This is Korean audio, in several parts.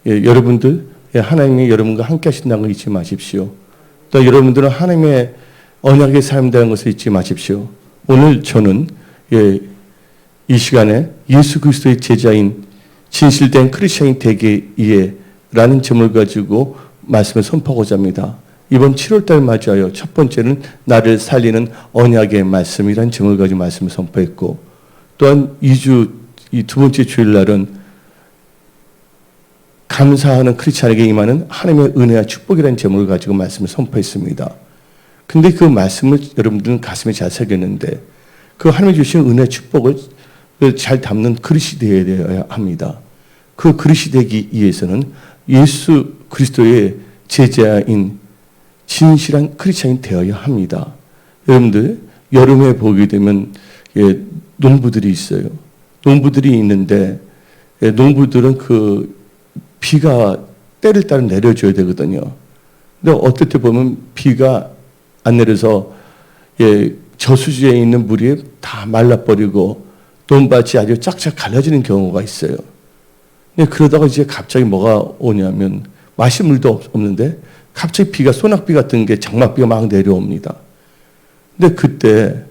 여러분들, 하나님이 여러분과 함께 하신다는 걸 잊지 마십시오. 또 여러분들은 하나님의 언약의 삶이라는 것을 잊지 마십시오. 오늘 저는 이 시간에 예수 그리스도의 제자인 진실된 크리스천이 되기 위해 라는 점을 가지고 말씀을 선포하고자 합니다. 이번 7월달 맞이하여 첫 번째는 나를 살리는 언약의 말씀이라는 점을 가지고 말씀을 선포했고, 또한 이 두 번째 주일날은 감사하는 크리스천에게 임하는 하나님의 은혜와 축복이라는 제목을 가지고 말씀을 선포했습니다. 근데 그 말씀을 여러분들은 가슴에 잘 새겼는데 그 하나님이 주신 은혜 축복을 잘 담는 그릇이 되어야 합니다. 그 그릇이 되기 위해서는 예수 그리스도의 제자인 진실한 크리스천이 되어야 합니다. 여러분들 여름에 보게 되면 농부들이 있어요. 농부들이 있는데 농부들은 그 비가 때를 따라 내려줘야 되거든요. 근데 어떨 때 보면 비가 안 내려서 저수지에 있는 물이 다 말라버리고 논밭이 아주 쫙쫙 갈라지는 경우가 있어요. 근데 그러다가 이제 갑자기 뭐가 오냐면 마실 물도 없는데 갑자기 비가 소낙비 같은 게 장막비가 막 내려옵니다. 근데 그때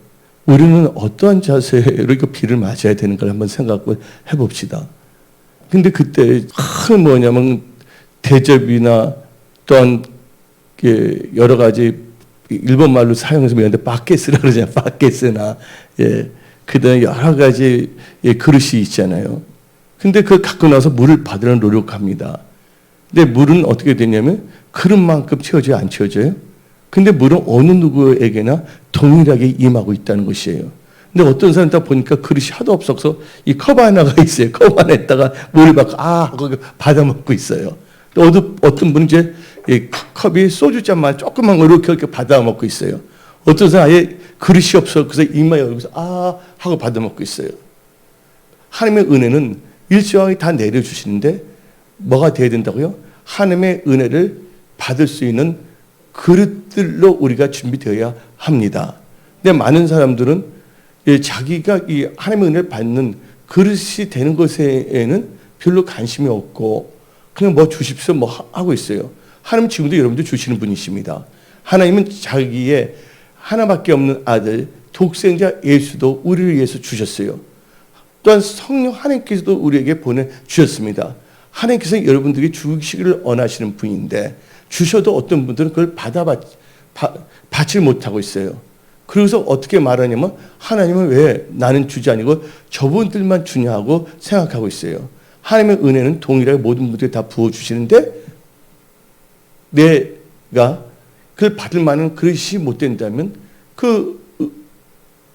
우리는 어떠한 자세로 그 비를 맞아야 되는 걸 한번 생각을 해봅시다. 근데 그때 뭐냐면 대접이나 또한 여러 가지 일본 말로 사용해서 미안한데 바켓스라 그러잖아요. 바켓스나 그다음에 여러 가지 그릇이 있잖아요. 근데 그걸 갖고 나서 물을 받으려고 노력합니다. 근데 물은 어떻게 되냐면 그릇만큼 채워져요, 안 채워져요? 근데 물은 어느 누구에게나 동일하게 임하고 있다는 것이에요. 근데 어떤 사람 딱 보니까 그릇이 하도 없어서 이 컵 하나가 있어요. 컵 안에다가 물을 받고 거기 받아 먹고 있어요. 또 어떤 분은 이제 이 컵이 소주잔만 조금만 이렇게 받아 먹고 있어요. 어떤 사람 아예 그릇이 없어 그래서 입만 열고서 하고 받아 먹고 있어요. 하나님의 은혜는 일정하게 다 내려주시는데 뭐가 돼야 된다고요? 하나님의 은혜를 받을 수 있는 그릇들로 우리가 준비되어야 합니다. 근데 많은 사람들은 자기가 이 하나님의 은혜를 받는 그릇이 되는 것에는 별로 관심이 없고 그냥 뭐 주십시오 뭐 하고 있어요. 하나님 지금도 여러분들 주시는 분이십니다. 하나님은 자기의 하나밖에 없는 아들 독생자 예수도 우리를 위해서 주셨어요. 또한 성령 하나님께서도 우리에게 보내주셨습니다. 하나님께서 여러분들에게 주시기를 원하시는 분인데 주셔도 어떤 분들은 그걸 받지 못하고 있어요. 그래서 어떻게 말하냐면 하나님은 왜 나는 주지 아니고 저분들만 주냐고 생각하고 있어요. 하나님의 은혜는 동일하게 모든 분들이 다 부어주시는데 내가 그걸 받을 만한 그릇이 못 된다면 그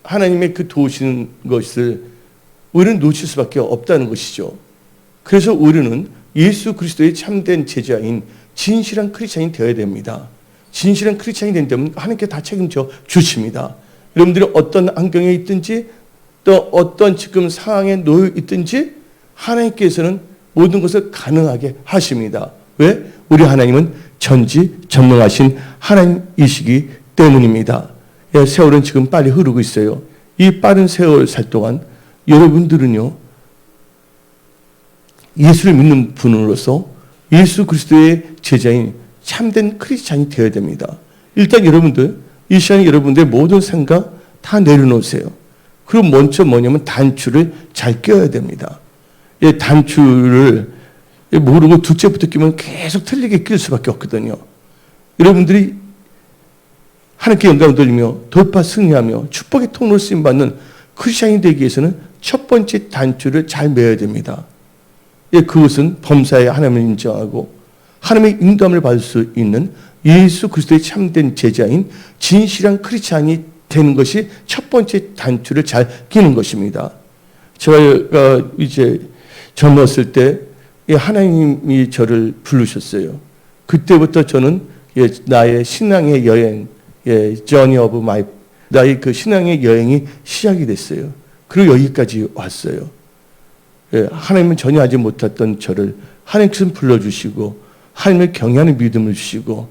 하나님의 그 도우시는 것을 우리는 놓칠 수밖에 없다는 것이죠. 그래서 우리는 예수 그리스도의 참된 제자인 진실한 크리스천이 되어야 됩니다. 진실한 크리스천이 된다면 하나님께 다 책임져 주십니다. 여러분들이 어떤 환경에 있든지 또 어떤 지금 상황에 놓여 있든지 하나님께서는 모든 것을 가능하게 하십니다. 왜? 우리 하나님은 전지전능하신 하나님이시기 때문입니다. 세월은 지금 빨리 흐르고 있어요. 이 빠른 세월 살 동안 여러분들은요, 예수를 믿는 분으로서 예수 그리스도의 제자인 참된 크리스찬이 되어야 됩니다. 일단 여러분들, 이 시간에 여러분들의 모든 생각 다 내려놓으세요. 그리고 먼저 뭐냐면 단추를 잘 껴야 됩니다. 단추를 모르고 둘째부터 끼면 계속 틀리게 낄 수밖에 없거든요. 여러분들이 하나님께 영광을 돌리며 돌파 승리하며 축복의 통로로 쓰임받는 크리스찬이 되기 위해서는 첫 번째 단추를 잘 매야 됩니다. 그것은 범사에 하나님을 인정하고 하나님의 인도함을 받을 수 있는 예수 그리스도의 참된 제자인 진실한 크리스찬이 되는 것이 첫 번째 단추를 잘 끼는 것입니다. 제가 이제 젊었을 때 하나님이 저를 부르셨어요. 그때부터 저는 나의 신앙의 여행, journey of my, 나의 그 신앙의 여행이 시작이 됐어요. 그리고 여기까지 왔어요. 하나님은 전혀 하지 못했던 저를 하나님께서 불러주시고 하나님을 경외하는 믿음을 주시고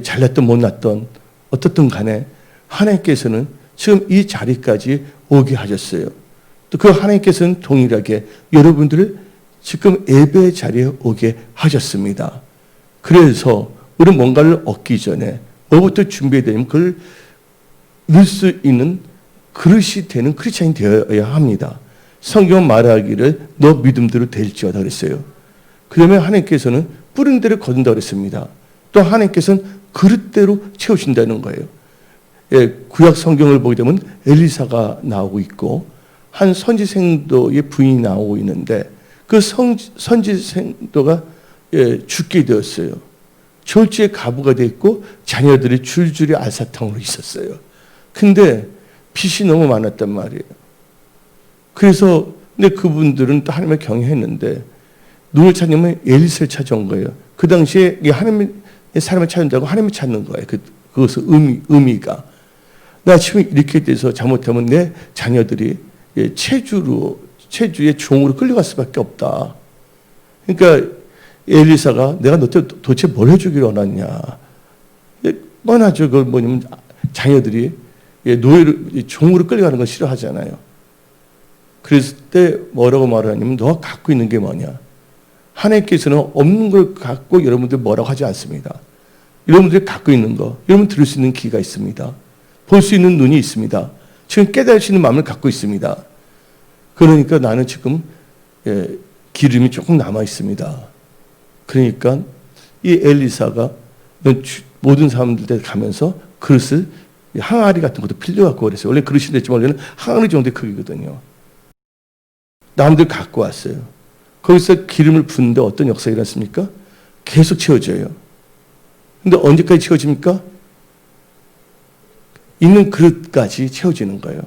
잘났던 못났던 어떻든 간에 하나님께서는 지금 이 자리까지 오게 하셨어요. 또 그 하나님께서는 동일하게 여러분들을 지금 예배 자리에 오게 하셨습니다. 그래서 우리는 뭔가를 얻기 전에 뭐부터 준비해야 되냐면 그걸 넣을 수 있는 그릇이 되는 크리스찬이 되어야 합니다. 성경은 말하기를 너 믿음대로 될지어다 그랬어요. 그 다음에 하나님께서는 뿌린 대로 거둔다 그랬습니다. 또 하나님께서는 그릇대로 채우신다는 거예요. 예, 구약 성경을 보게 되면 엘리사가 나오고 있고 한 선지생도의 부인이 나오고 있는데 그 선지생도가 죽게 되었어요. 졸지에 가부가 됐고 자녀들이 줄줄이 알사탕으로 있었어요. 근데 빚이 너무 많았단 말이에요. 그래서 근데 그분들은 또 하나님을 경외했는데 누굴 찾냐면 엘리사를 찾아온 거예요. 그 당시에 하나님의 사람을 찾는다고 하나님을 찾는 거예요. 그것의 의미가. 나 지금 이렇게 돼서 잘못하면 내 자녀들이 체주의 종으로 끌려갈 수밖에 없다. 그러니까 엘리사가 내가 너한테 도대체 뭘 해주기를 원하냐. 뻔하죠. 그걸 뭐냐면 자녀들이 노예로, 종으로 끌려가는 걸 싫어하잖아요. 그랬을 때 뭐라고 말하냐면 너가 갖고 있는 게 뭐냐. 하나님께서는 없는 걸 갖고 여러분들 뭐라고 하지 않습니다. 여러분들이 갖고 있는 거, 여러분 들을 수 있는 귀가 있습니다. 볼 수 있는 눈이 있습니다. 지금 깨달을 수 있는 마음을 갖고 있습니다. 그러니까 나는 지금 기름이 조금 남아 있습니다. 그러니까 이 엘리사가 모든 사람들한테 가면서 그릇을 항아리 같은 것도 빌려갖고 그랬어요. 원래 그릇이 됐지만 원래는 항아리 정도의 크기거든요. 남들 갖고 왔어요. 거기서 기름을 붓는데 어떤 역사가 일어났습니까? 계속 채워져요. 근데 언제까지 채워집니까? 있는 그릇까지 채워지는 거예요.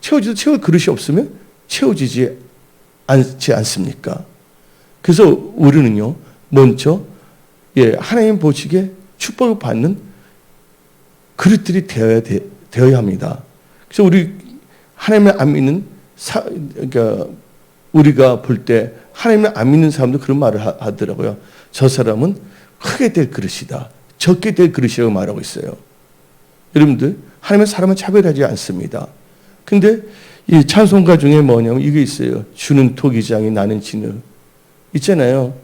채울 그릇이 없으면 채워지지 않지 않습니까? 그래서 우리는요, 먼저 하나님 보시기에 축복을 받는 그릇들이 되어야 합니다. 그래서 우리 하나님을 안 믿는 그러니까 우리가 볼 때 하나님을 안 믿는 사람도 그런 말을 하더라고요. 저 사람은 크게 될 그릇이다. 적게 될 그릇이라고 말하고 있어요. 여러분들, 하나님은 사람을 차별하지 않습니다. 근데 이 찬송가 중에 뭐냐면 이게 있어요. 주는 토기장이 나는 진흙. 있잖아요.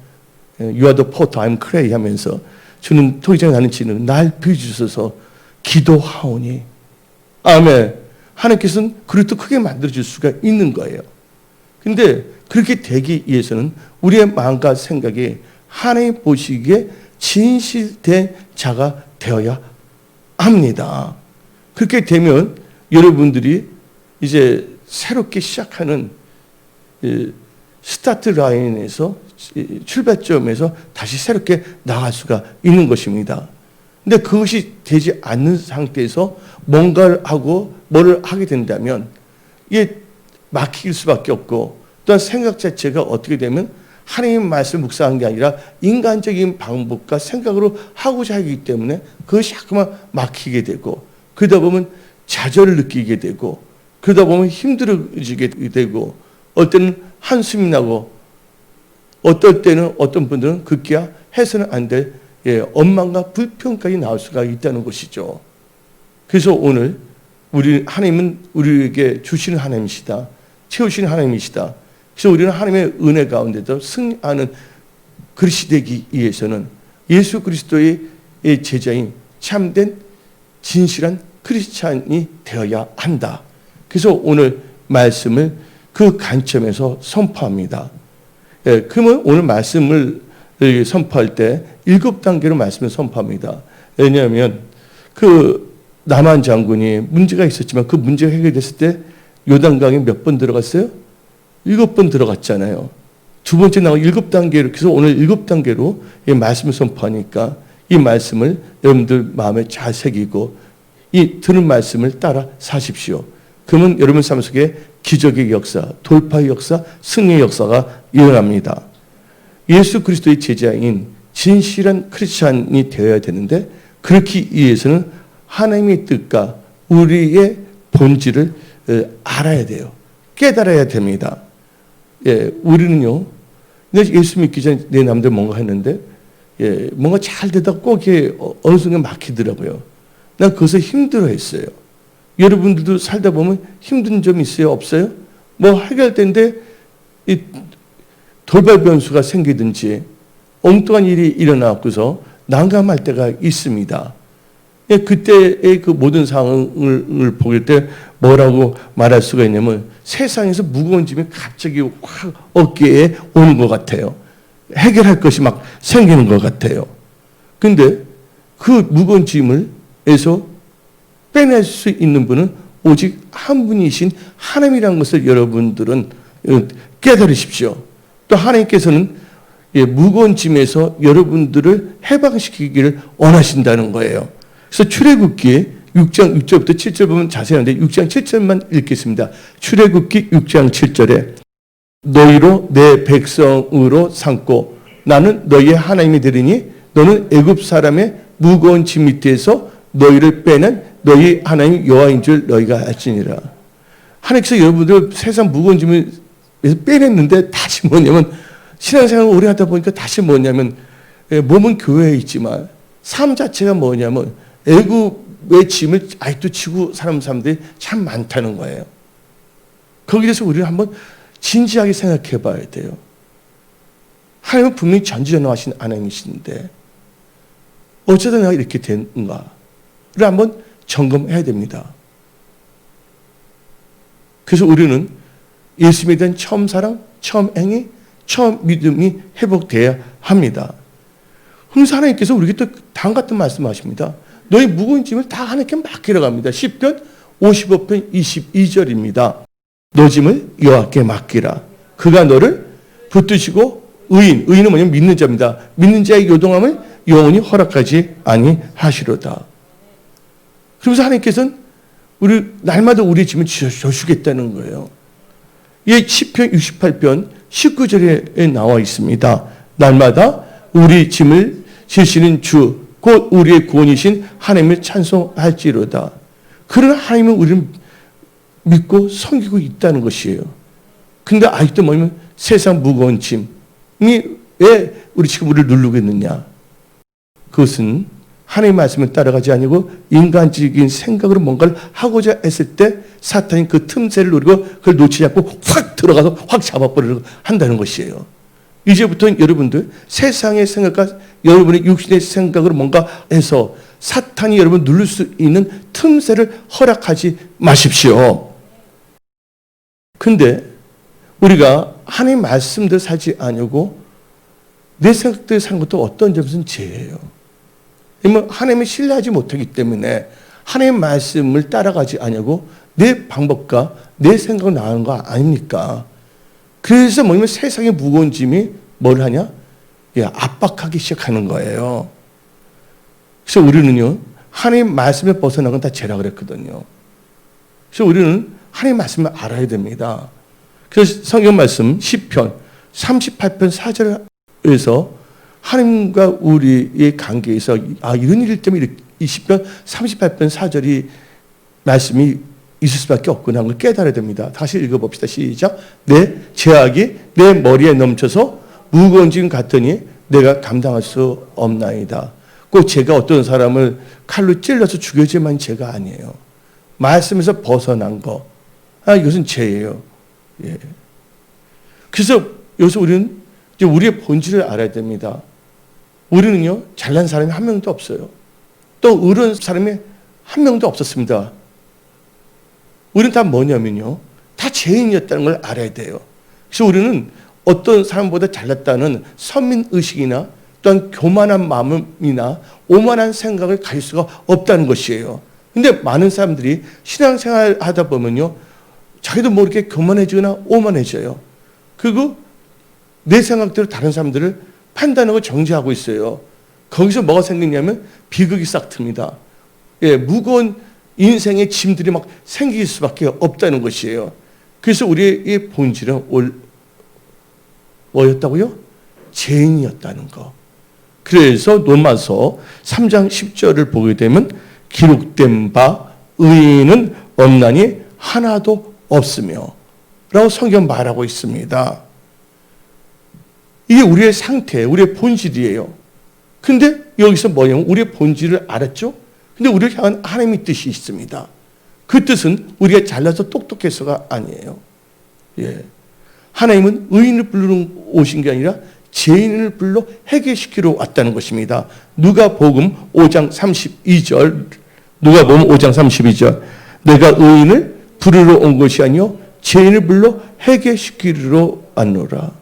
You are the potter, I'm clay 하면서 주는 토기장이 나는 진흙. 날 비워주셔서 기도하오니. 아멘. 하나님께서는 그릇도 크게 만들어줄 수가 있는 거예요. 근데 그렇게 되기 위해서는 우리의 마음과 생각이 하나님 보시기에 진실된 자가 되어야 합니다. 그렇게 되면 여러분들이 이제 새롭게 시작하는 스타트 라인에서 출발점에서 다시 새롭게 나갈 수가 있는 것입니다. 근데 그것이 되지 않는 상태에서 뭔가를 하고 뭐를 하게 된다면 이게 막힐 수밖에 없고 또한 생각 자체가 어떻게 되면 하나님 말씀 묵상한 게 아니라 인간적인 방법과 생각으로 하고자 하기 때문에 그것이 자꾸만 막히게 되고 그러다 보면 좌절을 느끼게 되고 그러다 보면 힘들어지게 되고 어떨 때는 한숨이 나고 어떨 때는 어떤 분들은 급기야 해서는 안 될 원망과 불평까지 나올 수가 있다는 것이죠. 그래서 오늘 하나님은 우리에게 주시는 하나님이시다. 채우시는 하나님이시다. 그래서 우리는 하나님의 은혜 가운데도 승리하는 그릇이 되기 위해서는 예수 그리스도의 제자인 참된 진실한 크리스찬이 되어야 한다. 그래서 오늘 말씀을 그 관점에서 선포합니다. 그러면 오늘 말씀을 선포할 때 7단계로 말씀을 선포합니다. 왜냐하면 그 남한 장군이 문제가 있었지만 그 문제가 해결됐을 때 요단강에 몇 번 들어갔어요? 7번 들어갔잖아요. 두 번째 나온 7단계로, 그래서 오늘 7단계로 이 말씀을 선포하니까 이 말씀을 여러분들 마음에 잘 새기고 이 들은 말씀을 따라 사십시오. 그러면 여러분 삶 속에 기적의 역사, 돌파의 역사, 승리의 역사가 일어납니다. 예수 그리스도의 제자인 진실한 크리스찬이 되어야 되는데 그렇기 위해서는 하나님의 뜻과 우리의 본질을 알아야 돼요. 깨달아야 됩니다. 우리는요, 예수 믿기 전에 내 남들 뭔가 했는데, 뭔가 잘 되다가 꼭 어느 순간 막히더라고요. 난 그것을 힘들어 했어요. 여러분들도 살다 보면 힘든 점 있어요? 없어요? 뭐 해결된데, 돌발 변수가 생기든지 엉뚱한 일이 일어나고서 난감할 때가 있습니다. 예, 그때의 그 모든 상황을 보길 때 뭐라고 말할 수가 있냐면 세상에서 무거운 짐이 갑자기 확 어깨에 오는 것 같아요. 해결할 것이 막 생기는 것 같아요. 근데 그 무거운 짐을에서 빼낼 수 있는 분은 오직 한 분이신 하나님이라는 것을 여러분들은 깨달으십시오. 또 하나님께서는 무거운 짐에서 여러분들을 해방시키기를 원하신다는 거예요. 그래서 출애굽기 6장 6절부터 7절 보면 자세한데 6장 7절만 읽겠습니다. 출애굽기 6장 7절에 너희로 내 백성으로 삼고 나는 너희의 하나님이 되리니 너는 애굽 사람의 무거운 짐 밑에서 너희를 빼낸 너희 하나님 여호와인 줄 너희가 알지니라. 하나님께서 여러분들 세상 무거운 짐을 빼냈는데 다시 뭐냐면 신앙생활을 오래 하다 보니까 다시 뭐냐면 몸은 교회에 있지만 삶 자체가 뭐냐면 애굽의 짐을 아직도 지고 사는 사람들이 참 많다는 거예요. 거기에서 우리는 한번 진지하게 생각해 봐야 돼요. 하나님은 분명히 전지전능하신 하나님이신데 어쩌다 내가 이렇게 됐는가를 한번 점검해야 됩니다. 그래서 우리는 예수님에 대한 처음 사랑, 처음 행위, 처음 믿음이 회복돼야 합니다. 그래서 하나님께서 우리에게 또 다음 같은 말씀하십니다. 너희 무거운 짐을 다 하나님께 맡기러 갑니다. 시편 55편 22절입니다. 너 짐을 여호와께 맡기라. 그가 너를 붙드시고 의인은 뭐냐면 믿는 자입니다. 믿는 자의 요동함을 영원히 허락하지 아니하시로다. 그러면서 하나님께서는 날마다 우리의 짐을 져주겠다는 거예요. 이 시편 68편 19절에 나와 있습니다. 날마다 우리 짐을 지시는 주 곧 우리의 구원이신 하나님을 찬송할지로다. 그런 하나님은 우리를 믿고 섬기고 있다는 것이에요. 근데 아직도 뭐냐면 세상 무거운 짐이 왜 우리 지금 우리를 누르고 있느냐. 그것은 하나님의 말씀을 따라가지 아니고 인간적인 생각으로 뭔가를 하고자 했을 때 사탄이 그 틈새를 노리고 그걸 놓치지 않고 확 들어가서 확 잡아버리려고 한다는 것이에요. 이제부터는 여러분들 세상의 생각과 여러분의 육신의 생각으로 뭔가 해서 사탄이 여러분 누를 수 있는 틈새를 허락하지 마십시오. 근데 우리가 하나님 말씀대로 살지 않으고 내 생각대로 사는 것도 어떤 점에서는 죄예요. 하나님을 신뢰하지 못하기 때문에 하나님의 말씀을 따라가지 않으고 내 방법과 내 생각을 나가는 거 아닙니까? 그래서 뭐냐면 세상의 무거운 짐이 뭘 하냐? 압박하기 시작하는 거예요. 그래서 우리는요, 하나님 말씀을 벗어난 건 다 죄라 그랬거든요. 그래서 우리는 하나님 말씀을 알아야 됩니다. 그래서 성경 말씀 시편 38편 4절에서 하나님과 우리의 관계에서 이런 일 때문에 이 시편 38편 4절이 말씀이 있을 수밖에 없구나 하는 걸 깨달아야 됩니다. 다시 읽어봅시다. 시작. 내 죄악이 내 머리에 넘쳐서 무거운 짐 같으니 내가 감당할 수 없나이다. 꼭 제가 어떤 사람을 칼로 찔러서 죽여야지만 죄가 아니에요. 말씀에서 벗어난 거. 이것은 죄예요. 예. 그래서 여기서 우리는 이제 우리의 본질을 알아야 됩니다. 우리는요, 잘난 사람이 한 명도 없어요. 또 의로운 사람이 한 명도 없었습니다. 우리는 다 뭐냐면요, 다 죄인이었다는 걸 알아야 돼요. 그래서 우리는 어떤 사람보다 잘났다는 선민의식이나 또한 교만한 마음이나 오만한 생각을 가질 수가 없다는 것이에요. 근데 많은 사람들이 신앙생활 하다 보면요, 자기도 모르게 교만해지거나 오만해져요. 그리고 내 생각대로 다른 사람들을 판단하고 정죄하고 있어요. 거기서 뭐가 생기냐면 비극이 싹 틉니다. 예, 무거운 인생의 짐들이 막 생길 수밖에 없다는 것이에요. 그래서 우리의 본질은 뭐였다고요? 죄인이었다는 거. 그래서 로마서 3장 10절을 보게 되면 기록된 바 의인은 없나니 하나도 없으며 라고 성경 말하고 있습니다. 이게 우리의 상태, 우리의 본질이에요. 근데 여기서 뭐냐면 우리의 본질을 알았죠? 근데 우리를 향한 하나님의 뜻이 있습니다. 그 뜻은 우리가 잘나서 똑똑해서가 아니에요. 예. 하나님은 의인을 부르러 오신 게 아니라 죄인을 불러 회개시키러 왔다는 것입니다. 누가복음 5장 32절. 누가복음 5장 32절. 내가 의인을 부르러 온 것이 아니요 죄인을 불러 회개시키러 왔노라.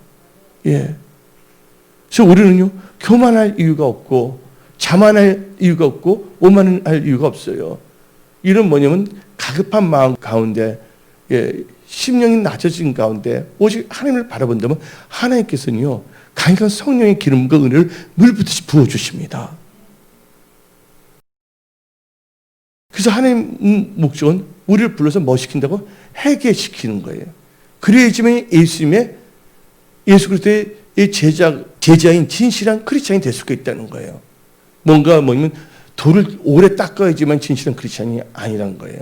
예. 그래서 우리는요 교만할 이유가 없고 자만할 이유가 없고 오만할 이유가 없어요. 이는 뭐냐면 가급한 마음 가운데, 심령이 낮아진 가운데 오직 하나님을 바라본다면 하나님께서는요 강력한 성령의 기름과 은혜를 물붓듯이 부어주십니다. 그래서 하나님 목적은 우리를 불러서 뭐 시킨다고? 회개시키는 거예요. 그래야지만 예수 그리스도의 제자인 진실한 크리스찬이 될 수가 있다는 거예요. 뭔가 뭐냐면 돌을 오래 닦아야지만 진실한 크리스찬이 아니란 거예요.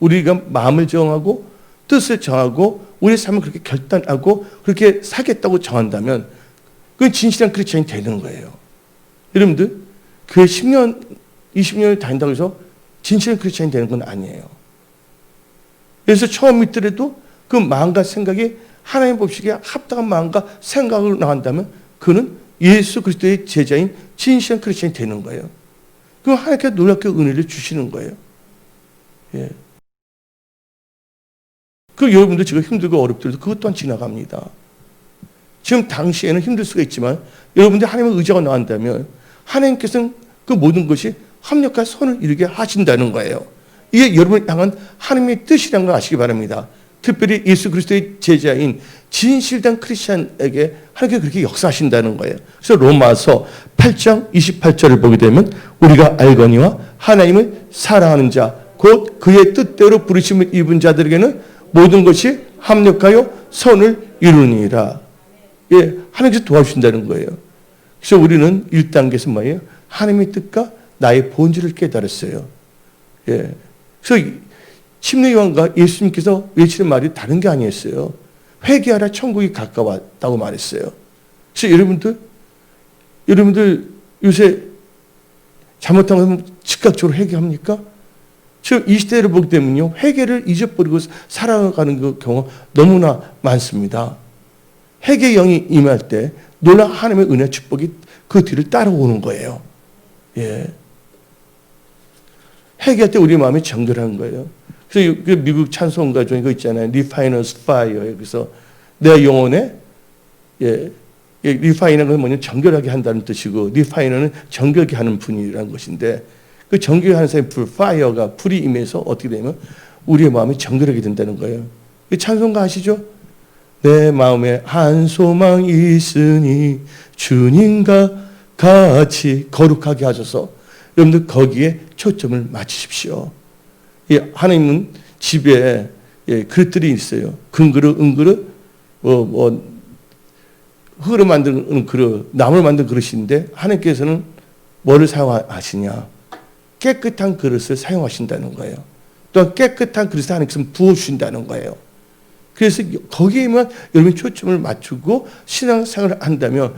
우리가 마음을 정하고 뜻을 정하고 우리의 삶을 그렇게 결단하고 그렇게 살겠다고 정한다면 그건 진실한 크리스찬이 되는 거예요. 여러분들 교회 10년, 20년을 다닌다고 해서 진실한 크리스찬이 되는 건 아니에요. 그래서 처음 믿더라도 그 마음과 생각이 하나님 법칙에 합당한 마음과 생각으로 나간다면 그는 예수 그리스도의 제자인 진실한 크리스찬이 되는 거예요. 그럼 하나님께서 놀랍게 은혜를 주시는 거예요. 예. 그 여러분들 지금 힘들고 어렵더라도 그것 또한 지나갑니다. 지금 당시에는 힘들 수가 있지만 여러분들 하나님의 의지가 나온다면 하나님께서는 그 모든 것이 합력과 선을 이루게 하신다는 거예요. 이게 여러분을 향한 하나님의 뜻이라는 걸 아시기 바랍니다. 특별히 예수 그리스도의 제자인 진실된 크리스찬에게 하나님께서 그렇게 역사하신다는 거예요. 그래서 로마서 8장 28절을 보게 되면 우리가 알거니와 하나님을 사랑하는 자 곧 그의 뜻대로 부르심을 입은 자들에게는 모든 것이 합력하여 선을 이루니라. 예, 하나님께서 도와주신다는 거예요. 그래서 우리는 1단계에서 뭐예요? 하나님의 뜻과 나의 본질을 깨달았어요. 예. 그래서 침례요한과 예수님께서 외치는 말이 다른 게 아니었어요. 회개하라 천국이 가까웠다고 말했어요. 그래서 여러분들 요새 잘못하면 즉각적으로 회개합니까? 지금 이 시대를 보기 때문에요. 회개를 잊어버리고 살아가는 그 경우가 너무나 많습니다. 회개의 영이 임할 때 놀라운 하나님의 은혜 축복이 그 뒤를 따라오는 거예요. 예. 회개할 때 우리 마음이 정결한 거예요. 그래서 그 미국 찬송가 중에 그거 있잖아요. Refiner's Fire. 그래서 내 영혼에 리파이너는 뭐냐면 정결하게 한다는 뜻이고 리파이너는 정결하게 하는 분이라는 것인데 그 정결하게 하는 사람의 불, 파이어가 불이 임해서 어떻게 되면 우리의 마음이 정결하게 된다는 거예요. 그 찬송가 아시죠? 내 마음에 한 소망 있으니 주님과 같이 거룩하게 하셔서 여러분들 거기에 초점을 맞추십시오. 하나님은 집에 그릇들이 있어요. 금그릇, 은그릇, 흙으로 만든 그릇, 나무로 만든 그릇인데 하나님께서는 뭐를 사용하시냐? 깨끗한 그릇을 사용하신다는 거예요. 또한 깨끗한 그릇을 하나님께서 부어주신다는 거예요. 그래서 거기에만 여러분이 초점을 맞추고 신앙생활을 한다면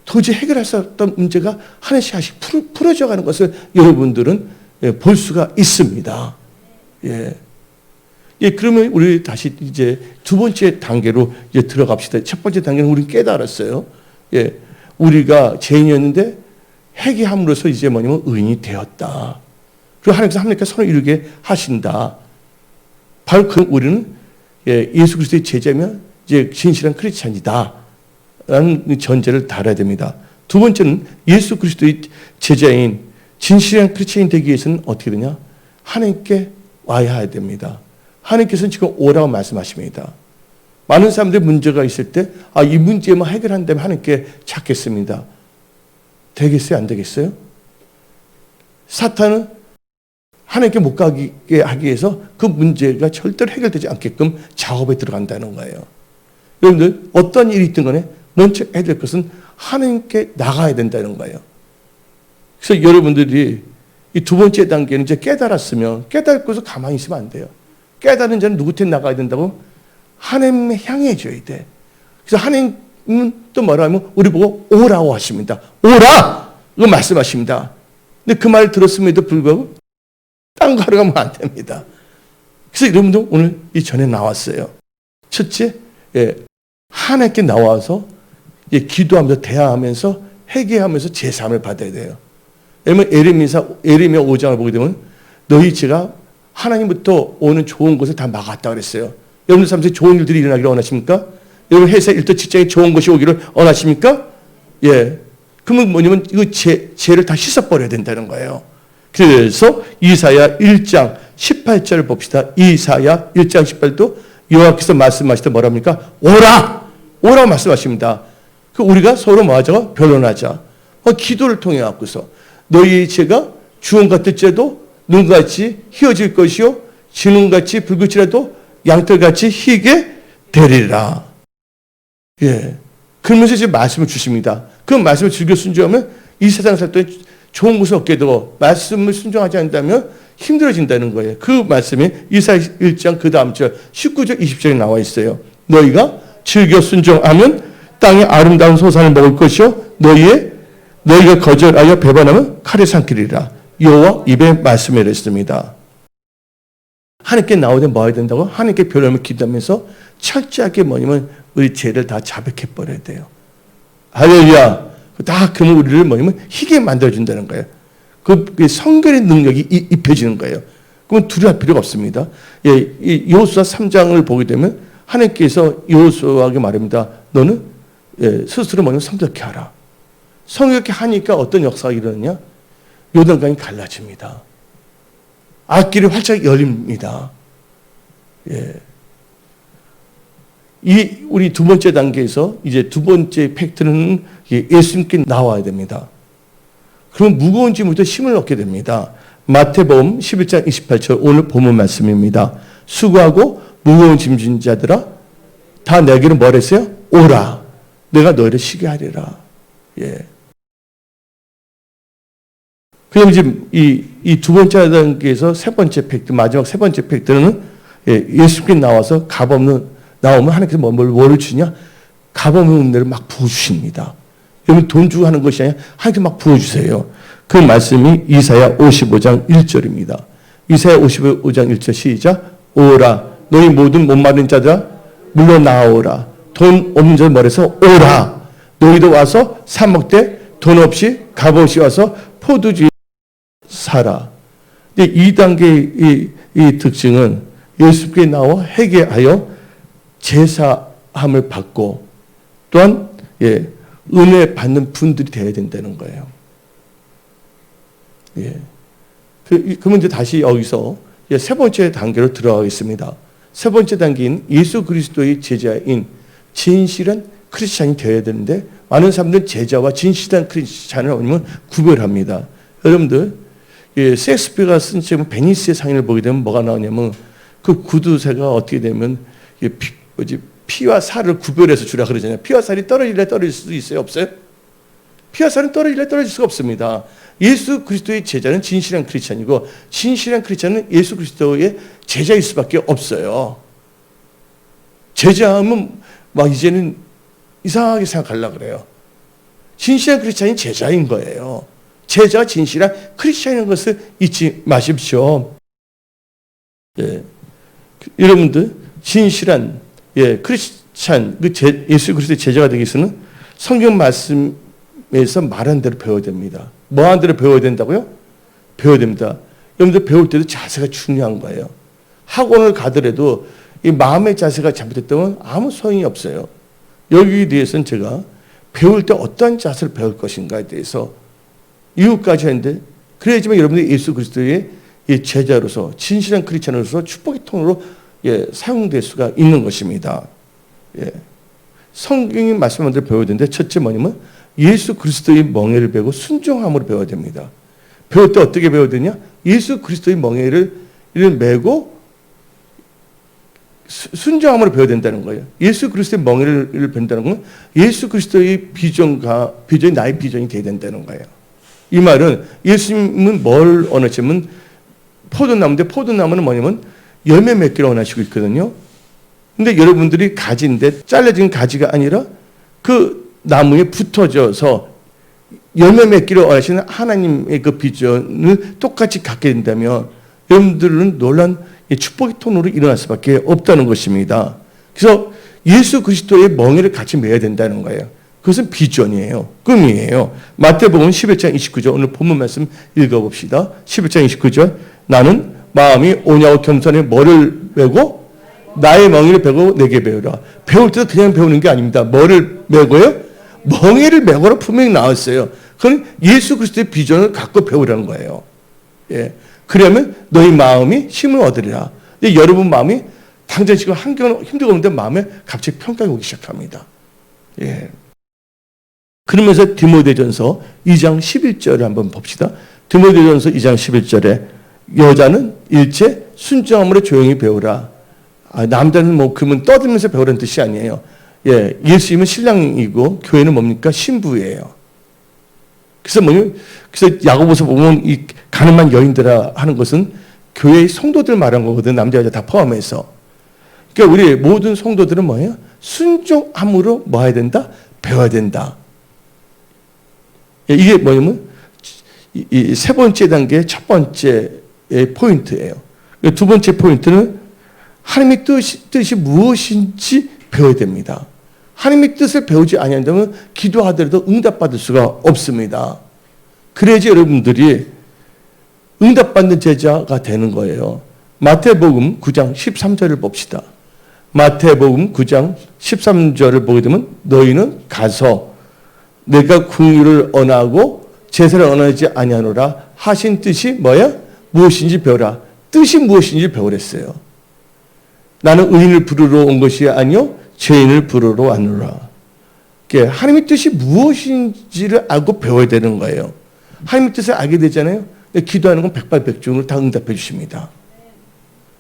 도저히 해결할 수 없던 문제가 하나씩 하나씩 풀어져 가는 것을 여러분들은 볼 수가 있습니다. 예. 그러면 우리 다시 이제 두 번째 단계로 이제 들어갑시다. 첫 번째 단계는 우리는 깨달았어요. 예. 우리가 죄인이었는데 회개함으로써 이제 뭐냐면 의인이 되었다. 그리고 하나님께서 선을 이루게 하신다. 바로 우리는 예수 그리스도의 제자면 이제 진실한 크리스찬이다. 라는 전제를 달아야 됩니다. 두 번째는 예수 그리스도의 제자인 진실한 크리스찬이 되기 위해서는 어떻게 되냐? 하나님께 와야 됩니다. 하나님께서는 지금 오라고 말씀하십니다. 많은 사람들이 문제가 있을 때, 이 문제만 해결한다면 하나님께 찾겠습니다. 되겠어요? 안 되겠어요? 사탄은 하나님께 못 가게 하기 위해서 그 문제가 절대로 해결되지 않게끔 작업에 들어간다는 거예요. 여러분들, 어떤 일이 있든 간에 먼저 해야 될 것은 하나님께 나가야 된다는 거예요. 그래서 여러분들이 이 두 번째 단계는 이제 깨달았으면 깨닫고서 가만히 있으면 안 돼요. 깨달은 자는 누구한테 나가야 된다고? 하나님에 향해 줘야 돼. 그래서 하나님은 또 뭐라 하면 우리 보고 오라고 하십니다. 오라! 이거 말씀하십니다. 근데 그 말 들었음에도 불구하고 딴 거 하러 가면 안 됩니다. 그래서 여러분도 오늘 이 전에 나왔어요. 첫째, 예, 하나님께 나와서 기도하면서 대화하면서 회개하면서 제사함을 받아야 돼요. 왜냐면 에레미야 5장을 보게 되면 너희 죄가 하나님부터 오는 좋은 것을 다 막았다 그랬어요. 여러분들 삶에 좋은 일들이 일어나기를 원하십니까? 여러분 회사 일터 직장에 좋은 것이 오기를 원하십니까? 예. 그러면 뭐냐면 이거 죄를 다 씻어버려야 된다는 거예요. 그래서 이사야 1장 18절을 봅시다. 이사야 1장 18도 여호와께서 말씀하실 때 뭐랍니까? 오라 말씀하십니다. 그 우리가 서로 뭐하자? 변론하자. 기도를 통해 갖고서 너희의 죄가 주홍 같은 죄도 눈같이 희어질 것이요 진홍같이 붉을지라도 양털같이 희게 되리라. 예. 그러면서 이제 말씀을 주십니다. 그 말씀을 즐겨 순종하면 이 세상 살 때 좋은 것을 얻게 되고 말씀을 순종하지 않는다면 힘들어진다는 거예요. 그 말씀이 이사야 1장 그 다음 절 19절 20절에 나와 있어요. 너희가 즐겨 순종하면 땅의 아름다운 소산을 먹을 것이요 너희가 거절하여 배반하면 칼에 삼키리라. 여호와 입에 말씀을 했습니다. 하나님께 나오되 뭐 해야 된다고? 하나님께 변함을 기도하면서 철저하게 뭐냐면 우리 죄를 다 자백해 버려야 돼요. 할렐루야. 다 그러면 우리를 뭐냐면 희게 만들어준다는 거예요. 그 성결의 능력이 입혀지는 거예요. 그러면 두려워할 필요가 없습니다. 예, 여호수아 3장을 보게 되면 하나님께서 여호수아에게 말합니다. 너는 스스로 뭐냐면 성격케 하라. 성격케 하니까 어떤 역사가 일어나냐? 요단강이 갈라집니다. 앞길이 활짝 열립니다. 예. 우리 두 번째 단계에서 이제 두 번째 팩트는 예수님께 나와야 됩니다. 그럼 무거운 짐부터 힘을 얻게 됩니다. 마태복음 11장 28절 오늘 본문 말씀입니다. 수고하고 무거운 짐진 자들아 다 내게로 뭘 했어요? 오라. 내가 너희를 쉬게 하리라. 예. 그럼 이제 이 두 번째 단계에서 세 번째 팩트, 마지막 세 번째 팩트는 예수님께 나와서 값없는 나오면 하나님께서 뭐를 주냐? 값없는 은혜를 막 부어주십니다. 여러분 돈 주고 하는 것이 아니라 하나님께 막 부어주세요. 그 말씀이 이사야 55장 1절입니다. 이사야 55장 1절 시작. 오라 너희 모든 목마른 자들아 물러나오라. 돈 없는 자들 머리에서 오라. 너희도 와서 사 먹되 돈 없이 값없이 와서 포도주에 살아. 근데 이 단계의 이 특징은 예수께 나와 회개하여 제사함을 받고 또한 은혜 받는 분들이 되어야 된다는 거예요. 예. 그러면 이제 다시 여기서 세 번째 단계로 들어가겠습니다. 세 번째 단계인 예수 그리스도의 제자인 진실한 크리스찬이 되어야 되는데 많은 사람들은 제자와 진실한 크리스찬을 구별합니다. 여러분들 셰익스피어가 쓴 책 베니스의 상인을 보게 되면 뭐가 나오냐면 그 구두쇠가 어떻게 되면 피와 살을 구별해서 주라 그러잖아요. 피와 살이 떨어질래 떨어질 수도 있어요? 없어요? 피와 살은 떨어질래 떨어질 수가 없습니다. 예수 그리스도의 제자는 진실한 크리스찬이고 진실한 크리스찬은 예수 그리스도의 제자일 수밖에 없어요. 제자하면 막 이제는 이상하게 생각하려고 그래요. 진실한 크리스찬이 제자인 거예요. 제자가 진실한 크리스찬인 것을 잊지 마십시오. 예. 여러분들 진실한 크리스찬 예수 그리스도의 제자가 되기 위해서는 성경 말씀에서 말한 대로 배워야 됩니다. 뭐 한 대로 배워야 된다고요? 배워야 됩니다. 여러분들 배울 때도 자세가 중요한 거예요. 학원을 가더라도 이 마음의 자세가 잘못됐다면 아무 소용이 없어요. 여기에 대해서는 제가 배울 때 어떠한 자세를 배울 것인가에 대해서 이유까지 했는데 그래야지만 여러분들이 예수 그리스도의 제자로서 진실한 크리스찬으로서 축복의 통로로 사용될 수가 있는 것입니다. 성경이 말씀한 대로 배워야 되는데 첫째 뭐냐면 예수 그리스도의 멍에를 배우고 순종함으로 배워야 됩니다. 배울 때 어떻게 배워야 되냐? 예수 그리스도의 멍에를 메고 순종함으로 배워야 된다는 거예요. 예수 그리스도의 멍에를 벤다는 건 예수 그리스도의 비전이 나의 비전이 되어야 된다는 거예요. 이 말은 예수님은 뭘 원하시면 포도나무인데 포도나무는 뭐냐면 열매 맺기를 원하시고 있거든요. 근데 여러분들이 가지인데 잘라진 가지가 아니라 그 나무에 붙어져서 열매 맺기를 원하시는 하나님의 그 비전을 똑같이 갖게 된다면 여러분들은 놀란 축복의 통로로 일어날 수밖에 없다는 것입니다. 그래서 예수 그리스도의 멍에를 같이 매야 된다는 거예요. 그것은 비전이에요. 꿈이에요. 마태복음 11장 29절 오늘 본문 말씀 읽어봅시다. 11장 29절 나는 마음이 오냐고 겸손해 뭐를 메고 나의 멍에를 메고 내게 배우라. 배울 때도 그냥 배우는 게 아닙니다. 뭐를 메고요? 멍에를 메고라 분명히 나왔어요. 그건 예수 그리스도의 비전을 갖고 배우라는 거예요. 예. 그러면 너희 마음이 힘을 얻으리라. 여러분 마음이 당장 지금 한경은 힘들고 있는데 마음에 갑자기 평강이 오기 시작합니다. 예. 그러면서 디모데전서 2장 11절을 한번 봅시다. 디모데전서 2장 11절에 여자는 일체 순종함으로 조용히 배우라. 남자는 뭐 그러면 떠들면서 배우라는 뜻이 아니에요. 예, 예수님은 신랑이고 교회는 뭡니까? 신부예요. 그래서 그래서 야고보서 보면 이 가늠한 여인들아 하는 것은 교회의 성도들 말한 거거든. 남자 여자 다 포함해서. 그러니까 우리 모든 성도들은 뭐예요? 순종함으로 뭐 해야 된다? 배워야 된다. 이게 뭐냐면 이 세 번째 단계의 첫 번째의 포인트예요. 두 번째 포인트는 하나님의 뜻이 무엇인지 배워야 됩니다. 하나님의 뜻을 배우지 아니한다면 기도하더라도 응답받을 수가 없습니다. 그래야지 여러분들이 응답받는 제자가 되는 거예요. 마태복음 9장 13절을 봅시다. 마태복음 9장 13절을 보게 되면 너희는 가서 내가 궁유를 언하고 제사를 언하지 아니하노라 하신 뜻이 뭐야? 무엇인지 배우라. 뜻이 무엇인지 배우랬어요. 나는 의인을 부르러 온 것이 아니요 죄인을 부르러 왔노라. 하나님의 뜻이 무엇인지를 알고 배워야 되는 거예요. 하나님의 뜻을 알게 되잖아요. 기도하는 건 백발백중으로 다 응답해 주십니다.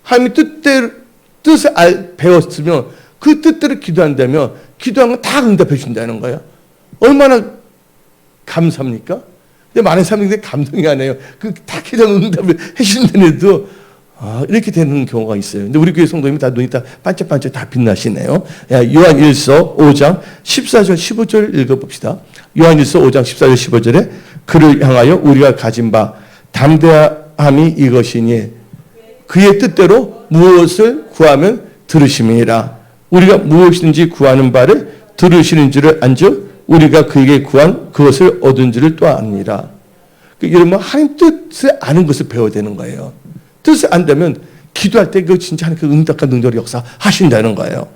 하나님의 뜻을 배웠으면 그 뜻대로 기도한다면 기도한 건 다 응답해 준다는 거예요. 얼마나 감사합니까? 근데 많은 사람들이 감동이 안 해요. 다 기도하면 응답을 해 주는데도 이렇게 되는 경우가 있어요. 근데 우리 교회 성도님이 다 눈이 다 반짝반짝 다 빛나시네요. 요한일서 5장 14절 15절 읽어봅시다. 요한일서 5장 14절 15절에 그를 향하여 우리가 가진 바 담대함이 이것이니 그의 뜻대로 무엇을 구하면 들으심이니라. 우리가 무엇이든지 구하는 바를 들으시는 줄을 안즉 우리가 그에게 구한 그것을 얻은 줄을 또 압니다. 여러분 하나님 뜻을 아는 것을 배워야 되는 거예요. 뜻을 안다면 기도할 때 그 진짜 하나님 그 응답과 능력의 역사 하신다는 거예요.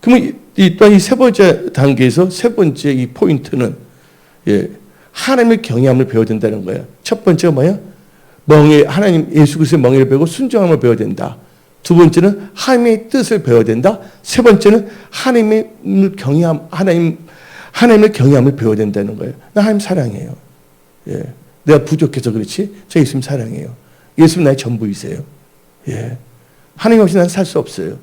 그러면 또한 이 세 번째 단계에서 세 번째 이 포인트는 하나님의 경외함을 배워야 된다는 거예요. 첫 번째가 뭐야? 하나님 예수 그리스도의 멍에를 배우고 순종함을 배워야 된다. 두 번째는 하나님의 뜻을 배워야 된다. 세 번째는 하나님의 경외함을 배워야 된다는 거예요. 나 하나님 사랑해요. 내가 부족해서 그렇지. 저 예수님 사랑해요. 예수님 나의 전부이세요. 하나님 없이 난 살 수 없어요.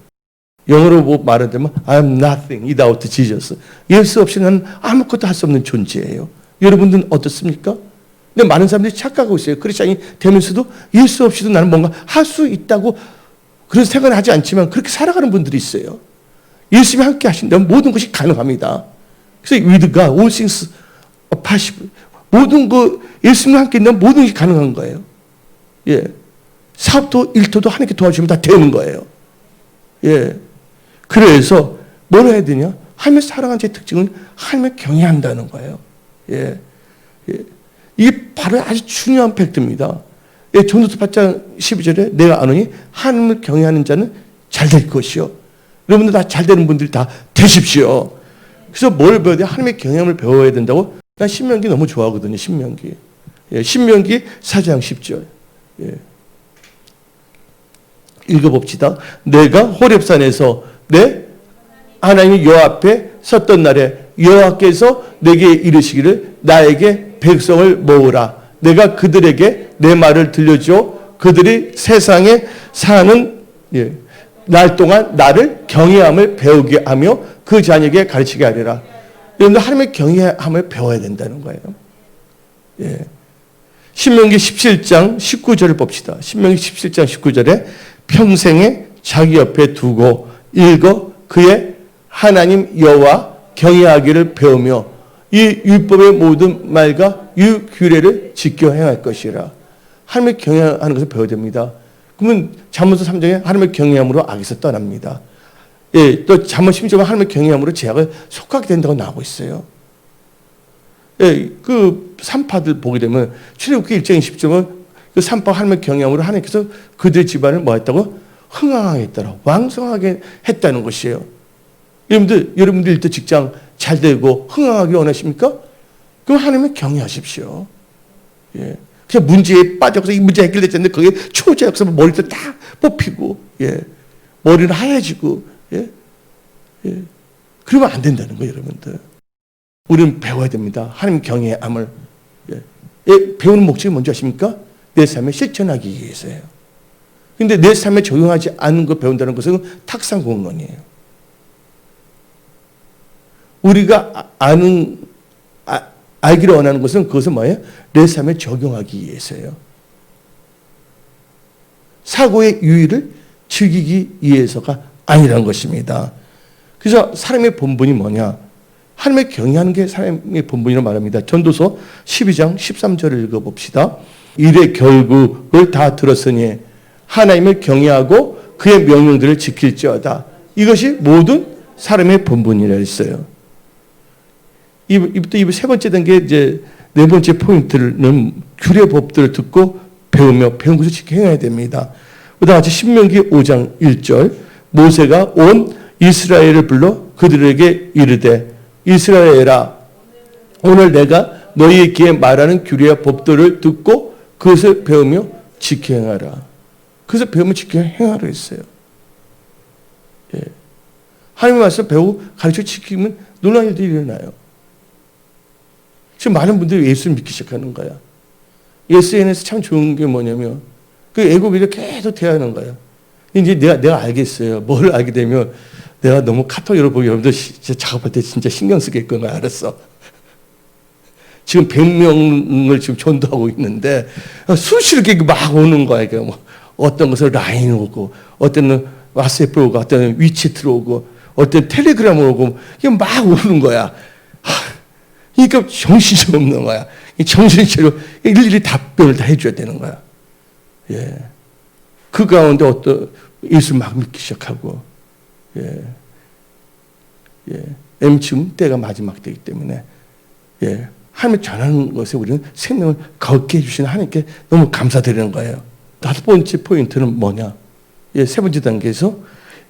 영어로 말하자면 I'm nothing without Jesus. 예수 없이 난 아무것도 할 수 없는 존재예요. 여러분들은 어떻습니까? 근데 많은 사람들이 착각하고 있어요. 크리스찬이 되면서도 예수 없이도 나는 뭔가 할 수 있다고 그런 생각을 하지 않지만 그렇게 살아가는 분들이 있어요. 예수님이 함께 하신다면 모든 것이 가능합니다. 그래서 with God, all things are possible. 모든 예수님과 함께 있다면 모든 것이 가능한 거예요. 사업도 일터도 하나님께 도와주면 다 되는 거예요. 그래서 뭘 해야 되냐? 하나님을 사랑하는 제 특징은 하나님을 경외한다는 거예요. 이게 바로 아주 중요한 팩트입니다. 전도서 8장 12절에 내가 아노니 하나님을 경외하는 자는 잘 될 것이요. 여러분들 다 잘 되는 분들이 다 되십시오. 그래서 뭘 배워야 돼요? 하나님의 경외함을 배워야 된다고? 난 신명기 너무 좋아하거든요. 신명기. 신명기 4장 10절. 읽어봅시다. 내가 호렙산에서 내 하나님 여호와 앞에 섰던 날에 여호와께서 내게 이르시기를 나에게 백성을 모으라. 내가 그들에게 내 말을 들려줘. 그들이 세상에 사는 날 동안 나를 경외함을 배우게 하며 그 자녀에게 가르치게 하리라. 여러분들 하나님의 경외함을 배워야 된다는 거예요. 신명기 17장 19절을 봅시다. 신명기 17장 19절에 평생에 자기 옆에 두고 읽어 그의 하나님 여호와 경외하기를 배우며 이 율법의 모든 말과 유규례를 지켜 행할 것이라. 하나님을 경외하는 것을 배워야 됩니다. 그러면 잠언서 3장에 하나님을 경외함으로 악에서 떠납니다. 예, 또 잠언 16장 하나님의 경외함으로 제약을 속하게 된다고 나오고 있어요. 예, 그 산파들 보게 되면 출애굽기 1장 20절은 그 산파 하나님의 경외함으로 하나님께서 그들의 집안을 뭐 했다고? 흥황하게 했다고, 왕성하게 했다는 것이에요. 여러분들 일도 직장 잘 되고 흥황하게 원하십니까? 그럼 하나님을 경외하십시오. 예. 그냥 문제에 빠져서 이 문제 해결됐는데 거기에 초자역서 머리도 딱 뽑히고, 예. 머리는 하얘지고, 예. 예. 그러면 안 된다는 거예요, 여러분들. 우리는 배워야 됩니다. 하나님 경외함을. 예. 예. 배우는 목적이 뭔지 아십니까? 내 삶에 실천하기 위해서예요. 근데 내 삶에 적용하지 않는 거 배운다는 것은 탁상공론이에요. 우리가 알기를 원하는 것은 그것은 뭐예요? 내 삶에 적용하기 위해서예요. 사고의 유의를 즐기기 위해서가 아니라는 것입니다. 그래서 사람의 본분이 뭐냐? 하나님을 경외하는 게 사람의 본분이라고 말합니다. 전도서 12장 13절을 읽어봅시다. 일의 결국을 다 들었으니 하나님을 경외하고 그의 명령들을 지킬지어다. 이것이 모든 사람의 본분이라 했어요. 이 세 번째 단계 이제 네 번째 포인트는 규례 법들을 듣고 배우며 배운 것을 지켜 행해야 됩니다. 그다음 같이 신명기 5장 1절 모세가 온 이스라엘을 불러 그들에게 이르되 이스라엘아 오늘 내가 너희에게 말하는 규례와 법들을 듣고 그것을 배우며 지켜 행하라. 그래서 배우며 지켜 행하라 했어요. 예. 하나님의 말씀 배우고 가르쳐 지키면 놀라운 일들이 일어나요. 지금 많은 분들이 예수를 믿기 시작하는 거야. SNS 참 좋은 게 뭐냐면 그 애국이를 계속 대하는 거야. 이제 내가 알겠어요. 뭘 알게 되면 내가 너무 카톡 여러분들 작업할 때 진짜 신경 쓰겠구나 알았어. 지금 100명을 지금 전도하고 있는데 수시로 막 오는 거야. 뭐 어떤 것을 라인 오고, 어떤 왓츠앱 오고, 어떤 위챗으로 오고, 어떤 텔레그램으로 오고, 이게 막 오는 거야. 그러니까 정신이 없는 거야. 정신이 차려 일일이 답변을 다 해줘야 되는 거야. 예. 그 가운데 어떤 예수 막 믿기 시작하고, 예. 예. 지금 때가 마지막 때이기 때문에, 예. 하나님 전하는 것에 우리는 생명을 걷게 해주시는 하나님께 너무 감사드리는 거예요. 다섯 번째 포인트는 뭐냐? 예, 세 번째 단계에서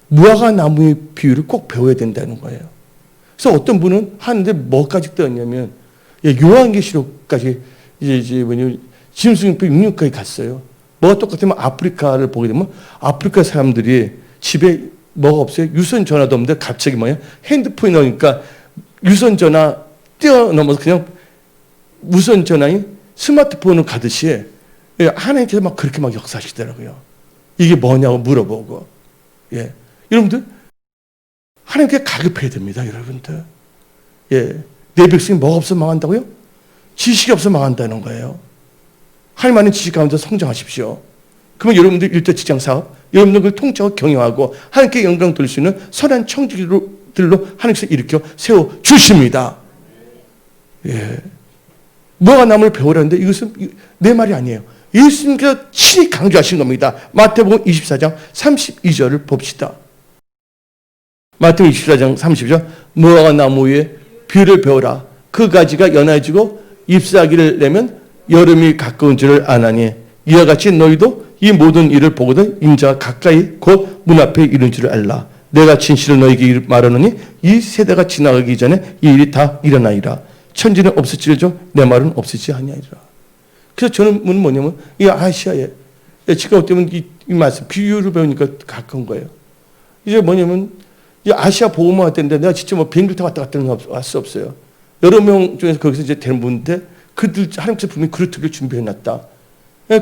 무화과 나무의 비유를 꼭 배워야 된다는 거예요. 그래서 어떤 분은 하는데 뭐까지 떠었냐면 예, 요한계시록까지 이제 뭐냐 짐승표 6류까지 갔어요. 뭐가 똑같으면 아프리카를 보게 되면 아프리카 사람들이 집에 뭐가 없어요? 유선 전화도 없는데 갑자기 뭐야? 핸드폰이 나오니까 유선 전화 뛰어넘어서 그냥 무선 전화인 스마트폰을 가듯이 예, 하나님께서 막 그렇게 막 역사하시더라고요. 이게 뭐냐고 물어보고. 예. 여러분들, 하나님께 가급해야 됩니다, 여러분들. 예. 내 백성이 뭐가 없어 망한다고요? 지식이 없어 망한다는 거예요. 하나님 아는 지식 가운데 성장하십시오. 그러면 여러분들 일도 직장 사업, 여러분들 그걸 통째로 경영하고 하나님께 영광 돌릴 수 있는 선한 청지기들로 하나님께서 일으켜 세워 주십니다. 예. 뭐가 남을 배우라는데 이것은 내 말이 아니에요. 예수님께서 친히 강조하신 겁니다. 마태복음 24장 32절을 봅시다. 마태복음 24장 32절 무화과 나무 위에 비유를 배우라. 그 가지가 연해지고 잎사귀를 내면 여름이 가까운 줄을 아나니 이와 같이 너희도 이 모든 일을 보거든 임자가 가까이 곧 문 앞에 이른 줄을 알라. 내가 진실을 너희에게 말하노니 이 세대가 지나가기 전에 이 일이 다 일어나리라. 천지는 없을지라도 내 말은 없을지 아니하리라. 그래서 저는 뭐냐면 이 아시아에 지금 어쩌면 이 말씀 비유를 배우니까 가까운 거예요. 이제 뭐냐면 이 아시아 보고만 왔는데 내가 진짜 뭐 비행기 타고 왔다 갔다 할 수 없어요. 여러 명 중에서 거기서 이제 되는 분인데 그들 하나님께서 분명히 그릇들을 준비해놨다.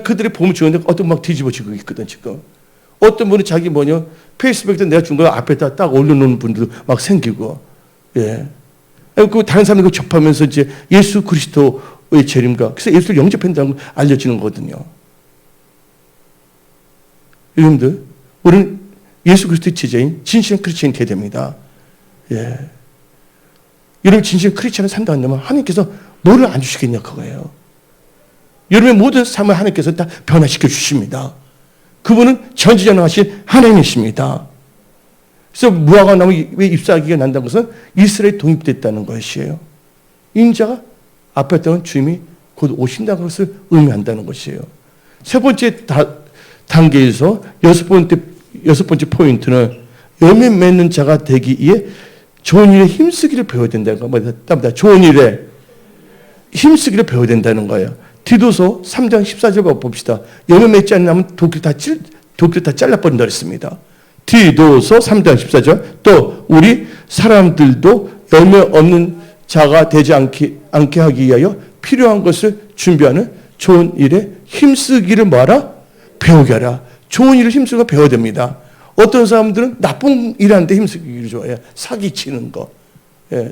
그들이 보면 좋은데 어떤 막 뒤집어지고 있거든 지금. 어떤 분은 자기 페이스북에 내가 준 거 앞에다 딱 올려놓는 분들도 막 생기고, 예. 그 다른 사람들 접하면서 이제 예수 그리스도의 재림과 그래서 예수를 영접한다는 걸 알려지는 거거든요. 여러분들, 우리는 예수 그리스도의 제자인 진실한 크리스천이 되어야 됩니다. 예. 여러분 진실한 크리스천을 산다 한다면 하나님께서 뭐를 안 주시겠냐 그거예요. 여러분의 모든 삶을 하나님께서 다 변화시켜 주십니다. 그분은 전지전능하신 하나님이십니다. 그래서 무화과 나무 왜 잎사귀가 난다는 것은 이스라엘이 독립됐다는 것이에요. 인자가 앞에 있던 주님이 곧 오신다는 것을 의미한다는 것이에요. 세 번째 단계에서 여섯 번째 포인트는 열매 맺는 자가 되기 위해 좋은 일에 힘쓰기를 배워야 된다는 거예요. 좋은 일에 힘쓰기를 배워야 된다는 거예요. 디도서 3장 14절 봅시다. 열매 맺지 않으면 도끼를 다 잘라버린다 그랬습니다. 디도서 3장 14절. 또 우리 사람들도 열매 없는 자가 되지 않게 하기 위하여 필요한 것을 준비하는 좋은 일에 힘쓰기를 뭐하라? 배우게 하라. 좋은 일을 힘쓰고 배워야 됩니다. 어떤 사람들은 나쁜 일 하는데 힘쓰기를 좋아해요. 사기치는 거,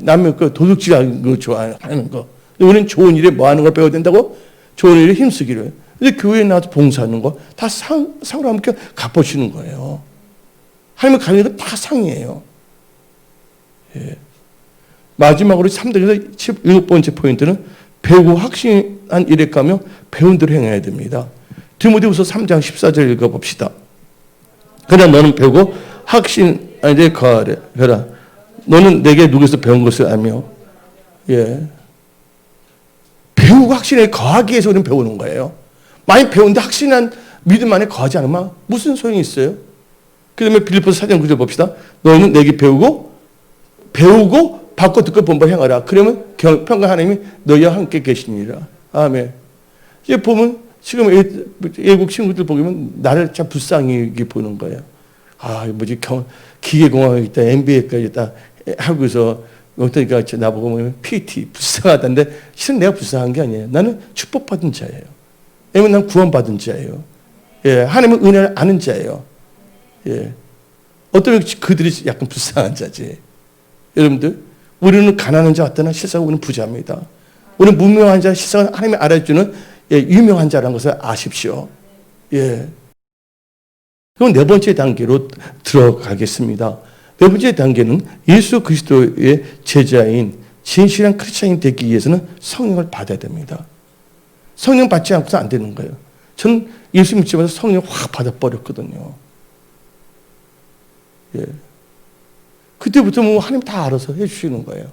남의 그 도둑질하는 거 좋아하는 거. 우리는 좋은 일에 뭐 하는 걸 배워야 된다고? 좋은 일에 힘쓰기를. 근데 교회에 나와서 봉사하는 거 다 상으로 함께 갚아주는 거예요. 하나님의 가는 건 다 상이에요. 마지막으로 3단에서 7번째 포인트는 배우고 확신한 일에 가며 배운 대로 행해야 됩니다. 디모데후서 3장 14절 읽어봅시다. 그러나 너는 배우고 확신한 일에 거하라. 너는 내게 누구에서 배운 것을 알며. 배우고 확신에 거하기 위해서 우리는 배우는 거예요. 많이 배우는데 확신한 믿음 안에 거하지 않으면 무슨 소용이 있어요? 그 다음에 빌립보서 4장 9절 봅시다. 너희는 내게 배우고 받고 듣고 본바 행하라. 그러면 평강 하나님이 너희와 함께 계시니라. 아멘. 이제 보면 지금 외국 친구들 보면 나를 참 불쌍히 보는 거예요. 뭐지 기계공학이 있다, MBA까지 있다 하고서 어떠니까 나보고 보면 PT 불쌍하다는데 실은 내가 불쌍한 게 아니에요. 나는 축복받은 자예요. 왜냐면 난 구원받은 자예요. 하나님의 은혜를 아는 자예요. 어떤 그들이 약간 불쌍한 자지. 여러분들 우리는 가난한 자 같으나 실상 우리는 부자입니다. 우리는 무명한 자, 실상은 하나님이 알아주는 유명한 자라는 것을 아십시오. 그럼 네 번째 단계로 들어가겠습니다. 네 번째 단계는 예수 그리스도의 제자인 진실한 크리스찬이 되기 위해서는 성령을 받아야 됩니다. 성령 받지 않고서 안 되는 거예요. 저는 예수 믿자마자 성령 확 받아버렸거든요. 그때부터 뭐 하나님 다 알아서 해주시는 거예요.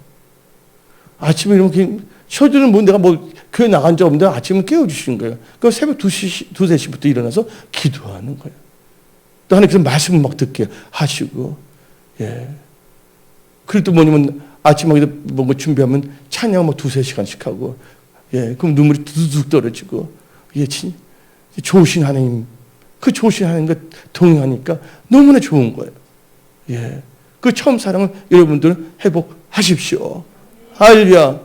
아침에 이렇게 쉬어주는 내가 교회 나간 적 없는데 아침에 깨워주시는 거예요. 그럼 새벽 2시, 3시부터 일어나서 기도하는 거예요. 또 하나님께서 말씀을 막 듣게 하시고, 그리고 뭐냐면 아침에 뭔가 준비하면 찬양 2-3시간씩 하고, 그럼 눈물이 두둑 떨어지고, 좋으신 하나님, 그 좋으신 하나님과 동행하니까 너무나 좋은 거예요. 그 처음 사랑을 여러분들은 회복하십시오. 할렐루야.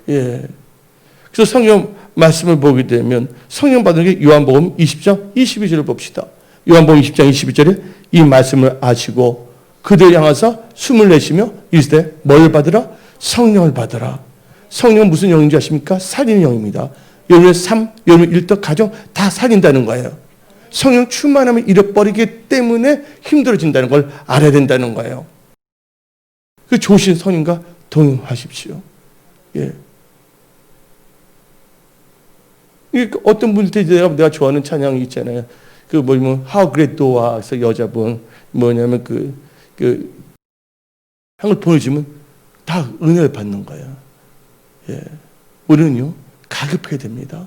그래서 성령 말씀을 보게 되면 성령 받은 게 요한복음 20장 22절을 봅시다. 요한복음 20장 22절에 이 말씀을 아시고 그들 향하사 숨을 내쉬며 이르시되 뭘 받으라? 성령을 받으라. 성령은 무슨 영인지 아십니까? 살리는 영입니다. 여러분의 삶, 여러분의 일터, 가정 다 살린다는 거예요. 성령 충만함을 잃어버리기 때문에 힘들어진다는 걸 알아야 된다는 거예요. 그 좋으신 성령과 동행하십시오. 어떤 분들 내가 좋아하는 찬양이 있잖아요. How Great Thou Art. 그래서 여자분 뭐냐면 한걸 보여주면 다 은혜를 받는 거예요. 우리는요 가급해야 됩니다.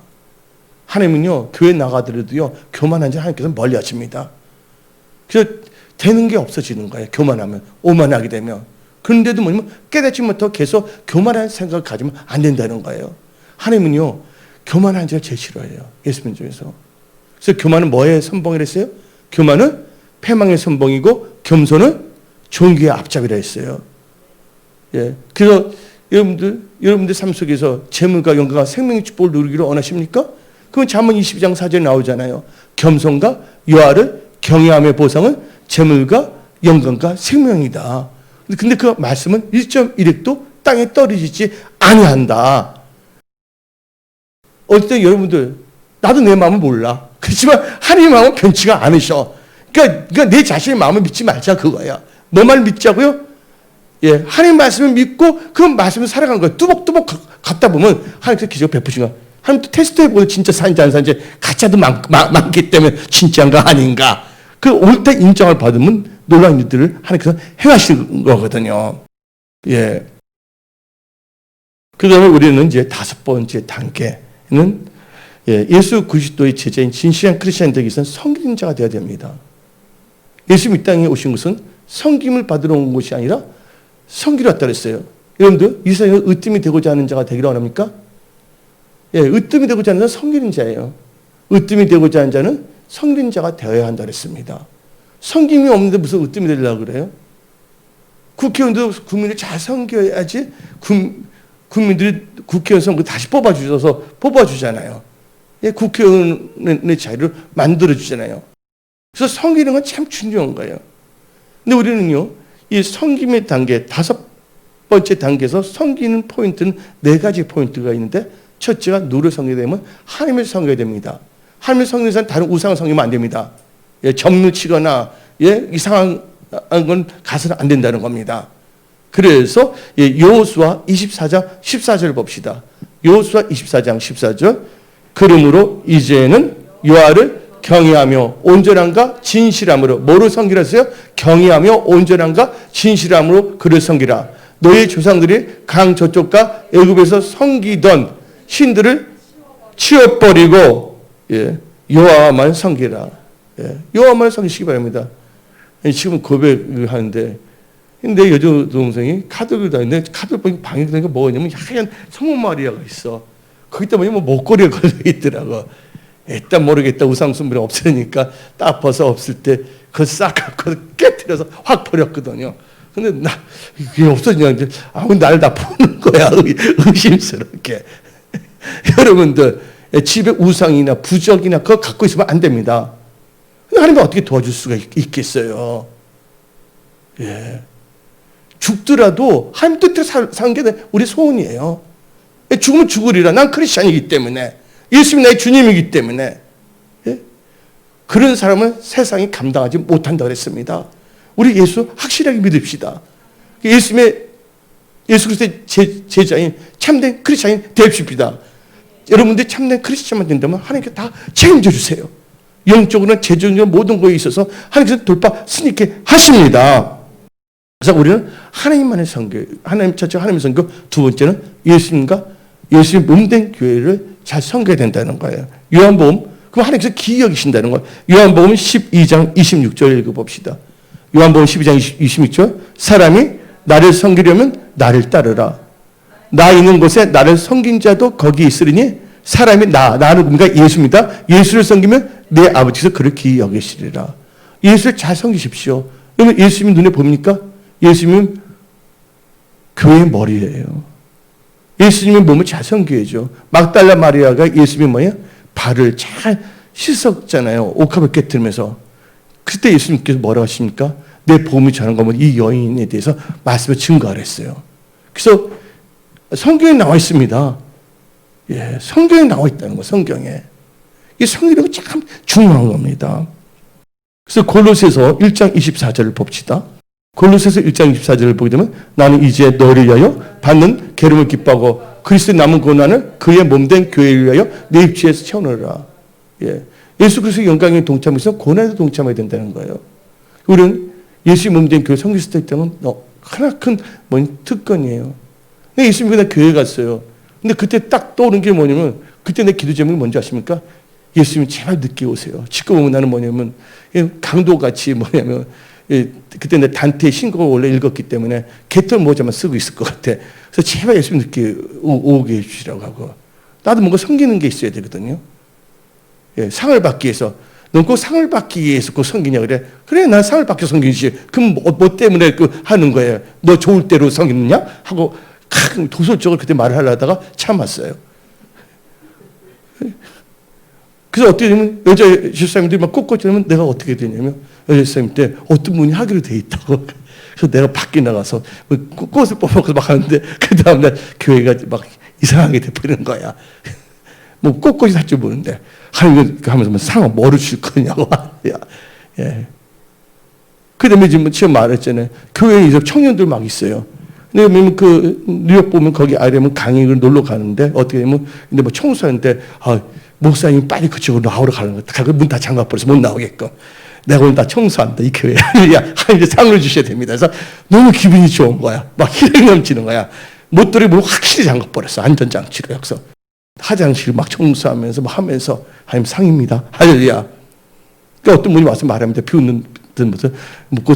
하나님은요 교회 나가더라도요 교만한 자 하나님께서 멀리 하십니다. 그래서 되는 게 없어지는 거예요. 교만하면 오만하게 되면. 그런데도 뭐냐면 깨닫지 못하고 계속 교만한 생각을 가지면 안 된다는 거예요. 하나님은요 교만한 자를 제일 싫어해요. 예수님 중에서. 그래서 교만은 뭐의 선봉이라 했어요? 교만은 패망의 선봉이고 겸손은 존귀의 앞잡이라 했어요. 그래서 여러분들 삶 속에서 재물과 영광과 생명의 축복을 누리기를 원하십니까? 그건 잠언 22장 4절에 나오잖아요. 겸손과 여호와를 경외함의 보상은 재물과 영광과 생명이다. 근데 그 말씀은 1.1획도 땅에 떨어지지 아니한다. 어릴 때 여러분들 나도 내 마음을 몰라. 그렇지만 하나님의 마음은 변치가 않으셔. 그러니까 내 자신의 마음을 믿지 말자 그거야. 뭐만 믿자고요? 하나님 말씀을 믿고 그 말씀을 살아가는 거예요. 뚜벅뚜벅 갖다 보면 하나님께서 기적을 베푸신 거야. 하나님 또 테스트해보고 진짜 사인지 안 사인지 가짜도 많기 때문에 진짜인가 아닌가. 그 옳다 인정을 받으면 놀라운 일들을 하나님께서 행하시는 거거든요. 예. 그 다음에 우리는 이제 다섯 번째 단계는 예수 그리스도의 제자인 진실한 크리스찬 되기 위해서는 섬기는 자가 되어야 됩니다. 예수님 이 땅에 오신 것은 섬김을 받으러 온 것이 아니라 섬기러 왔다 그랬어요. 여러분들 이 세상에 으뜸이 되고자 하는 자가 되기를 원합니까? 예, 으뜸이 되고자 하는 자는 섬기는 자예요. 으뜸이 되고자 하는 자는 섬기는 자가 되어야 한다 그랬습니다. 섬김이 없는데 무슨 으뜸이 되려고 그래요? 국회의원도 국민을 잘 섬겨야지 국민들이 국회의원 선거 다시 뽑아주잖아요. 예, 국회의원의 자리를 만들어주잖아요. 그래서 섬기는 건 참 중요한 거예요. 근데 우리는요, 이 섬김의 단계, 다섯 번째 단계에서 섬기는 포인트는 네 가지 포인트가 있는데, 첫째가 누를 섬기게 되면 하나님을 섬겨야 됩니다. 하나님을 섬기는 사람은 다른 우상을 섬기면 안 됩니다. 예, 점을 치거나, 예, 이상한 건 가서는 안 된다는 겁니다. 그래서 여호수아 24장 14절 봅시다. 여호수아 24장 14절. 그러므로 이제는 여호와를 경외하며 온전함과 진실함으로 뭐로 섬기라 했어요? 경외하며 온전함과 진실함으로 그를 섬기라. 너희 조상들이 강 저쪽과 애굽에서 섬기던 신들을 치워버리고 여호와만 섬기라. 여호와만 섬기시기 바랍니다. 지금 고백을 하는데 내 여자동생이 카드를 다니는데 카드를 보니까 방에 들어가니까 뭐냐면 하얀 성모 마리아가 있어. 거기다 보니 뭐 목걸이가 걸려 있더라고. 일단 모르겠다. 우상숭배를 없애니까 딱 벗어 없을 때 그거 싹 갖고 깨뜨려서 확 버렸거든요. 근데 나 이게 없어지냐는데 아무 날 다 보는 거야. 의심스럽게. 여러분들 집에 우상이나 부적이나 그거 갖고 있으면 안 됩니다. 하나님은 어떻게 도와줄 수가 있겠어요? 예. 죽더라도 하나님 뜻대로 사는 게 우리 소원이에요. 죽으면 죽으리라. 난 크리스찬이기 때문에. 예수님이 나의 주님이기 때문에. 예? 그런 사람은 세상이 감당하지 못한다 그랬습니다. 우리 예수 확실하게 믿읍시다. 예수 그리스도의 제자인 참된 크리스찬이 되십시다. 여러분들이 참된 크리스찬만 된다면 하나님께 다 책임져 주세요. 영적으로나 재정적으로 모든 거에 있어서 하나님께서 돌파 스님께 하십니다. 그래서 우리는 하나님만의 선교, 하나님 첫째 하나님의 선교, 두 번째는 예수님과 예수님 몸된 교회를 잘 섬겨야 된다는 거예요. 요한복음, 그럼 하나님께서 기이 여기신다는 거예요. 요한복음 12장 26절 읽어봅시다. 요한복음 12장 26절. 사람이 나를 섬기려면 나를 따르라. 나 있는 곳에 나를 섬긴 자도 거기 있으리니 사람이 나는 누군가 예수입니다. 예수를 섬기면 내 아버지께서 그를 기이 여기시리라. 예수를 잘 섬기십시오. 그러면 예수님이 눈에 보입니까? 예수님은 교회의 머리예요. 예수님의 몸을 잘 섬겨야죠. 막달라 마리아가 예수님의 뭐예요? 발을 잘 씻었잖아요. 옥합을 깨뜨리면서. 그때 예수님께서 뭐라고 하십니까? 내 복음이 전한 거면 이 여인에 대해서 말씀을 증거하라 했어요. 그래서 성경에 나와 있습니다. 예, 성경에 나와 있다는 거, 성경에. 이 성경이 참 중요한 겁니다. 그래서 골로새서 1장 24절을 봅시다. 골로새서 1장 24절을 보게 되면 나는 이제 너를 위하여 받는 계름을 기뻐하고 그리스도의 남은 고난을 그의 몸된 교회를 위하여 내 입지에서 채워넣으라. 예. 예수 그리스도의 영광에 동참해서 고난에도 동참해야 된다는 거예요. 우리는 예수의 몸된 교회 성기스도 있다면 크나큰 특권이에요. 근데 예수님이 그날 교회 갔어요. 근데 그때 딱 떠오른 게 뭐냐면 그때 내 기도 제목이 뭔지 아십니까? 예수님 제발 늦게 오세요. 지금 오면 나는 뭐냐면 강도같이 뭐냐면 그때 내 단테 신곡을 원래 읽었기 때문에 개털 모자만 쓰고 있을 것 같아. 그래서 제발 예수님 늦게 오게 해주시라고 하고 나도 뭔가 섬기는 게 있어야 되거든요. 예, 상을 받기 위해서 넌 꼭 상을 받기 위해서 꼭 섬기냐 그래. 그래 난 상을 받기 위해서 섬기지. 그럼 뭐 때문에 하는 거예요. 너 좋을 대로 섬기느냐? 하고 도솔적으로 그때 말을 하려다가 참았어요. 그래서 어떻게 되면 여자 집사님들이 막 꼿꼿하면 내가 어떻게 되냐면 여자 집사님 때 어떤 분이 하기로 돼 있다고. 그래서 내가 밖에 나가서 꽃을 뽑아서 막 하는데 그 다음날 교회가 막 이상하게 돼버리는 거야. 뭐 꼿꼿이 살 줄 모르는데 하나님 하면서 상을 뭐를 줄 거냐고. 예. 그 다음에 지금 말했잖아요. 교회에 이제 청년들 막 있어요. 근데 그 뉴욕 보면 거기 아래면 강의를 놀러 가는데 어떻게 되면 근데 뭐 청소하는데 목사님이 빨리 그쪽으로 나오러 가는 거야. 문 다 잠가 버려서 못 나오게끔. 내가 오늘 다 청소한다, 이 교회. 하나님 상을 주셔야 됩니다. 그래서 너무 기분이 좋은 거야. 막 희망이 넘치는 거야. 못들이 뭐 확실히 잠궈버렸어. 안전장치로. 여기서 화장실 막 청소하면서 뭐 하면서 하나님 상입니다. 할렐루야. 그러니까 어떤 분이 와서 말합니다. 비웃는 무슨 묻고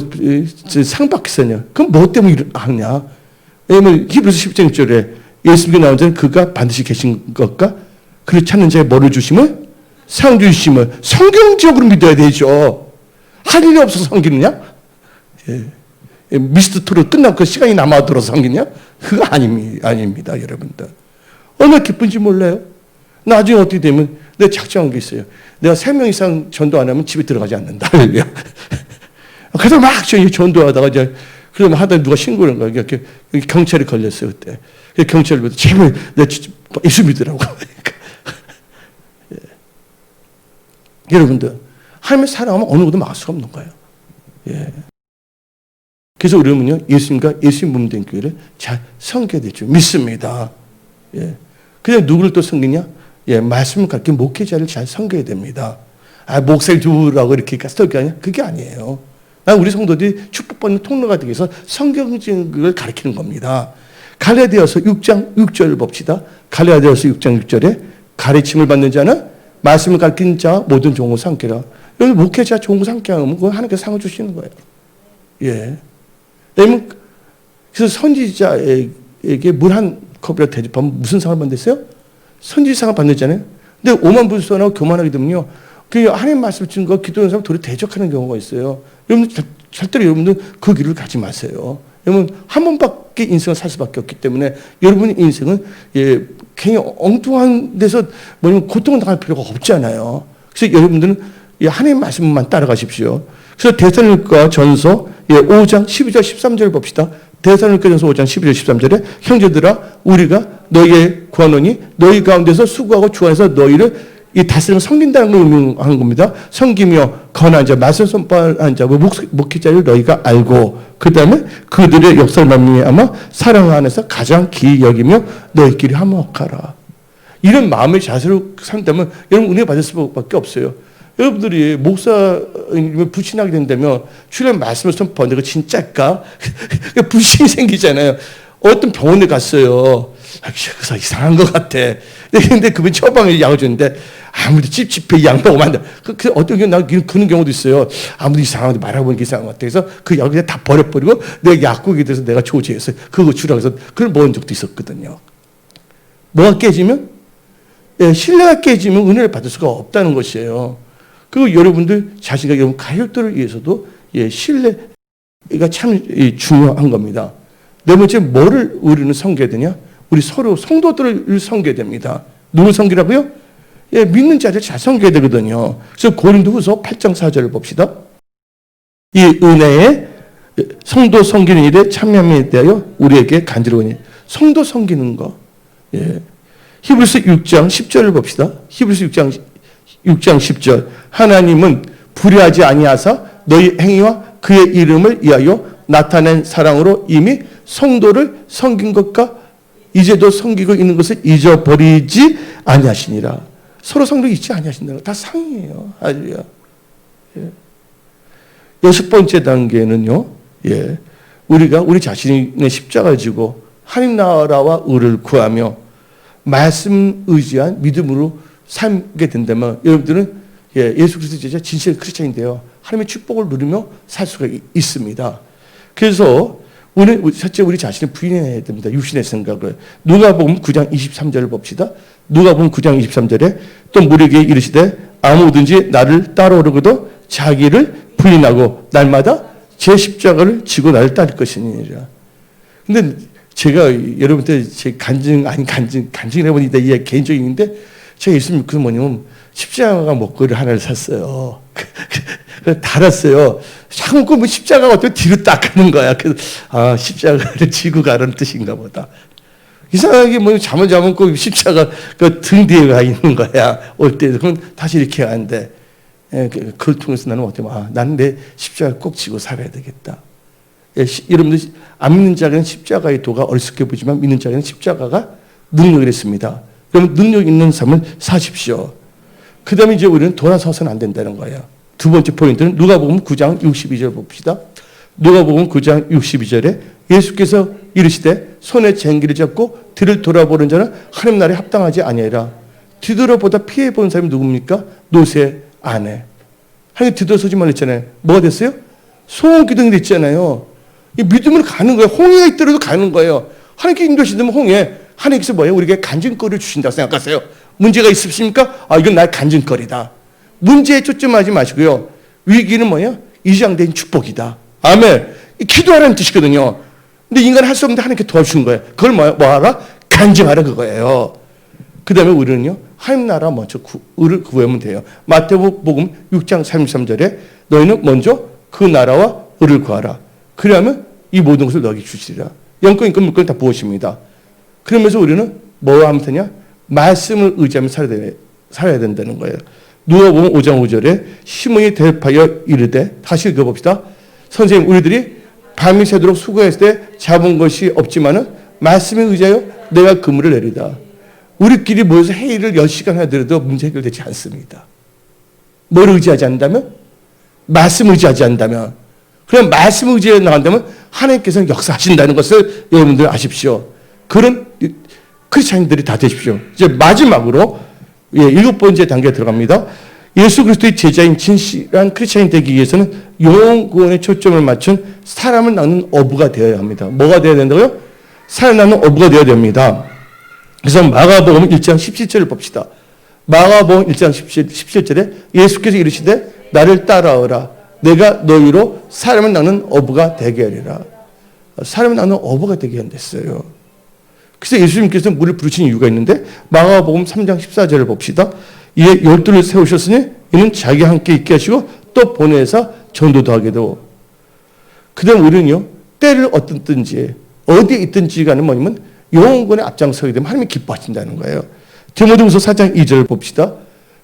상 받겠어요. 그럼 뭐 때문에 하냐? 왜냐면 히브리서 10장 1절에 예수님께 나온 자는 그가 반드시 계신 것과 그를 찾는 자에 뭐를 주심을? 상 주심을. 성경적으로 믿어야 되죠. 할 일이 없어서 섬기느냐? 예. 미스터 토로 끝나고 그 시간이 남아들어서 섬기느냐? 그거 아닙니다, 여러분들. 얼마나 기쁜지 몰라요? 나중에 어떻게 되면 내가 작정한 게 있어요. 내가 3명 이상 전도 안 하면 집에 들어가지 않는다. 그래서 막 전도하다가 이제 그러면 하다 누가 신고를 한 거야. 경찰이 걸렸어요, 그때. 경찰이 보고 제발 내 예수 믿으라고. 예. 여러분들, 하나님의 사랑하면 어느 것도 막을 수가 없는 거예요. 예. 그래서 우리는요, 예수님과 예수님 몸된 교회를 잘 섬겨야 될 줄 믿습니다. 예. 그냥 누구를 또 섬기냐? 예, 말씀을 가르친 목회자를 잘 섬겨야 됩니다. 목사님 두라고 이렇게 섬기냐? 그게 아니에요. 우리 성도들이 축복받는 통로가 되기 위해서 성경적을 가르치는 겁니다. 갈라디아서 6장 6절을 봅시다. 갈라디아서 6장 6절에 가르침을 받는 자는 말씀을 가르치는 자 모든 종을 삼키라. 여기 목회자 종을 삼게 하면 그건 하나님께서 상을 주시는 거예요. 예. 왜냐면 그래서 선지자에게 물 한 컵이라 대접하면 무슨 상을 받겠어요? 선지상을 받는 자는. 근데 오만불선하고 교만하게 되면요, 그 하나님 말씀을 주는 거 기도하는 사람 도리어 대적하는 경우가 있어요. 여러분들 절대로 여러분들 그 길을 가지 마세요. 여러분 한 번밖에 인생을 살 수밖에 없기 때문에 여러분의 인생은 괜히 엉뚱한 데서 뭐냐면 고통을 당할 필요가 없잖아요. 그래서 여러분들은 하나님 말씀만 따라가십시오. 그래서 데살로니가 전서 5장 12절 13절 봅시다. 데살로니가 전서 5장 12절 13절에 형제들아 우리가 너희의 구하노니 너희 가운데서 수고하고 주안에서 너희를 이 다스리는 섬긴다는 걸 의미하는 겁니다. 섬기며 건한 자, 말씀 선포하는 자, 목회자를 너희가 알고 그 다음에 그들의 역사를 말미암아 사랑 안에서 가장 기이 여기며 너희끼리 화목하라. 이런 마음의 자세로 산다면 여러분 은혜 받을 수밖에 없어요. 여러분들이 목사님을 불신하게 된다면 주님 말씀을 선포하는데 그 진짜일까? 불신이 생기잖아요. 어떤 병원에 갔어요. 그래서 이상한 것 같아. 근데 그분 처방에 약을 줬는데 아무리 찝찝해 약 먹으면 안 돼. 어떤 경우 나 그런 경우도 있어요. 아무리 이상한데 말해보니까 이상한 것 같아. 그래서 그 약을 그냥 다 버려버리고 내가 약국에 대해서 내가 조제했어요. 그거 주라고 해서 그걸 먹은 적도 있었거든요. 뭐가 깨지면? 신뢰가 깨지면 은혜를 받을 수가 없다는 것이에요. 그리고 여러분들 자신과 여러분 가족들을 위해서도 신뢰가 참 중요한 겁니다. 네 번째, 뭐를 우리는 섬겨야 되냐? 우리 서로 성도들을 섬겨야 됩니다. 누굴 섬기라고요? 믿는 자를 잘 섬겨야 되거든요. 그래서 고린도후서 8장 4절을 봅시다. 이 은혜에 성도 섬기는 일에 참여함에 대하여 우리에게 간지러우니 성도 섬기는 거. 히브리서 6장 10절을 봅시다. 히브리서 6장 10절. 하나님은 불의하지 아니하사 너희 행위와 그의 이름을 위하여 나타낸 사랑으로 이미 성도를 섬긴 것과 이제도 섬기고 있는 것을 잊어버리지 아니하시니라. 서로 성도 잊지 아니하신다는 거 다 상이에요. 할렐루야. 여섯 번째 단계는요. 우리가 우리 자신의 십자가를 지고 하나님 나라와 의를 구하며 말씀 의지한 믿음으로 살게 된다면 여러분들은 예수 그리스도 제자 진실의 크리스찬인데요. 하나님의 축복을 누리며 살 수가 있습니다. 그래서 첫째 우리 자신을 부인해야 됩니다. 육신의 생각을. 누가복음 9장 23절을 봅시다. 누가복음 9장 23절에 또 무리에게 이르시되 아무든지 나를 따라오려거든 자기를 부인하고 날마다 제 십자가를 지고 나를 따를 것이니라. 근데 제가 여러분들 제 간증을 해보니까 이게 개인적인데 제가 예수님 그 뭐냐면 십자가 목걸이를 하나를 샀어요. 달았어요. 자꾸 뭐 십자가가 어떻게 뒤로 딱 하는 거야. 그래서 십자가를 지고 가라는 뜻인가 보다. 이상하게 뭐 잠을 자면 꼭 십자가 그 등 뒤에 가 있는 거야. 올 때 그럼 다시 이렇게 하는데 그걸 통해서 나는 어떻게 나는 내 십자가 꼭 지고 살아야 되겠다. 여러분들 안 믿는 자에게는 십자가의 도가 어리석게 보이지만 믿는 자에게는 십자가가 능력이 있습니다. 여러분 능력 있는 삶을 사십시오. 그 다음에 이제 우리는 돌아서서는 안 된다는 거예요. 두 번째 포인트는 누가복음 9장 62절 봅시다. 누가복음 9장 62절에 예수께서 이르시되 손에 쟁기를 잡고 뒤를 돌아보는 자는 하나님 나라에 합당하지 아니하리라. 뒤돌아보다 피해본 사람이 누굽니까? 노새 아내. 하나님 뒤돌아서지 말랬잖아요. 뭐가 됐어요? 소원기둥이 됐잖아요. 이 믿음으로 가는 거예요. 홍해가 있더라도 가는 거예요. 하나님께 인도하시면 홍해. 하나님께서 뭐예요? 우리에게 간증거리를 주신다고 생각하세요. 문제가 있으십니까? 아, 이건 나의 간증거리다. 문제에 초점하지 마시고요. 위기는 뭐예요? 이장된 축복이다. 아멘. 기도하라는 뜻이거든요. 근데 인간은 할 수 없는데 하나님께 도와주는 거예요. 그걸 뭐하라? 간증하라 그거예요. 그 다음에 우리는요, 하나님 나라 먼저 의를 구하면 돼요. 마태복음 6장 33절에 너희는 먼저 그 나라와 의를 구하라. 그러면 이 모든 것을 너에게 주시리라. 영권, 인권, 물권 다 부으십니다. 그러면서 우리는 뭐 하면 되냐? 말씀을 의지하며 살아야 된다는 거예요. 누가복음 5장 5절에 시몬이 대답하여 이르되, 다시 읽어봅시다. 선생님, 우리들이 밤이 새도록 수고했을 때 잡은 것이 없지만은 말씀에 의지하여 내가 그물을 내리다. 우리끼리 모여서 회의를 10시간 하더라도 문제 해결되지 않습니다. 뭘 의지하지 않는다면? 말씀 의지하지 않는다면. 그럼 말씀 의지해 나간다면 하나님께서는 역사하신다는 것을 여러분들 아십시오. 그런 크리스찬들이 다 되십시오. 이제 마지막으로 7번째 단계에 들어갑니다. 예수 그리스도의 제자인 진실한 크리스찬이 되기 위해서는 영혼 구원에 초점을 맞춘 사람을 낳는 어부가 되어야 합니다. 뭐가 되어야 된다고요? 사람 낳는 어부가 되어야 됩니다. 그래서 마가복음 1장 17절을 봅시다. 마가복음 1장 17절에 예수께서 이르시되 나를 따라오라. 내가 너희로 사람을 낳는 어부가 되게 하리라. 사람을 낳는 어부가 되게 한댔어요. 그래서 예수님께서 물을 부르신 이유가 있는데 마가복음 3장 14절을 봅시다. 이에 12를 세우셨으니 이는 자기 함께 있게 하시고 또 보내서 전도도 하게 되고. 그 다음 우리는요, 때를 어떻든지 어디에 있든지 간에 뭐냐면 영혼군에 앞장서게 되면 하나님이 기뻐하신다는 거예요. 디모데후서 4장 2절 봅시다.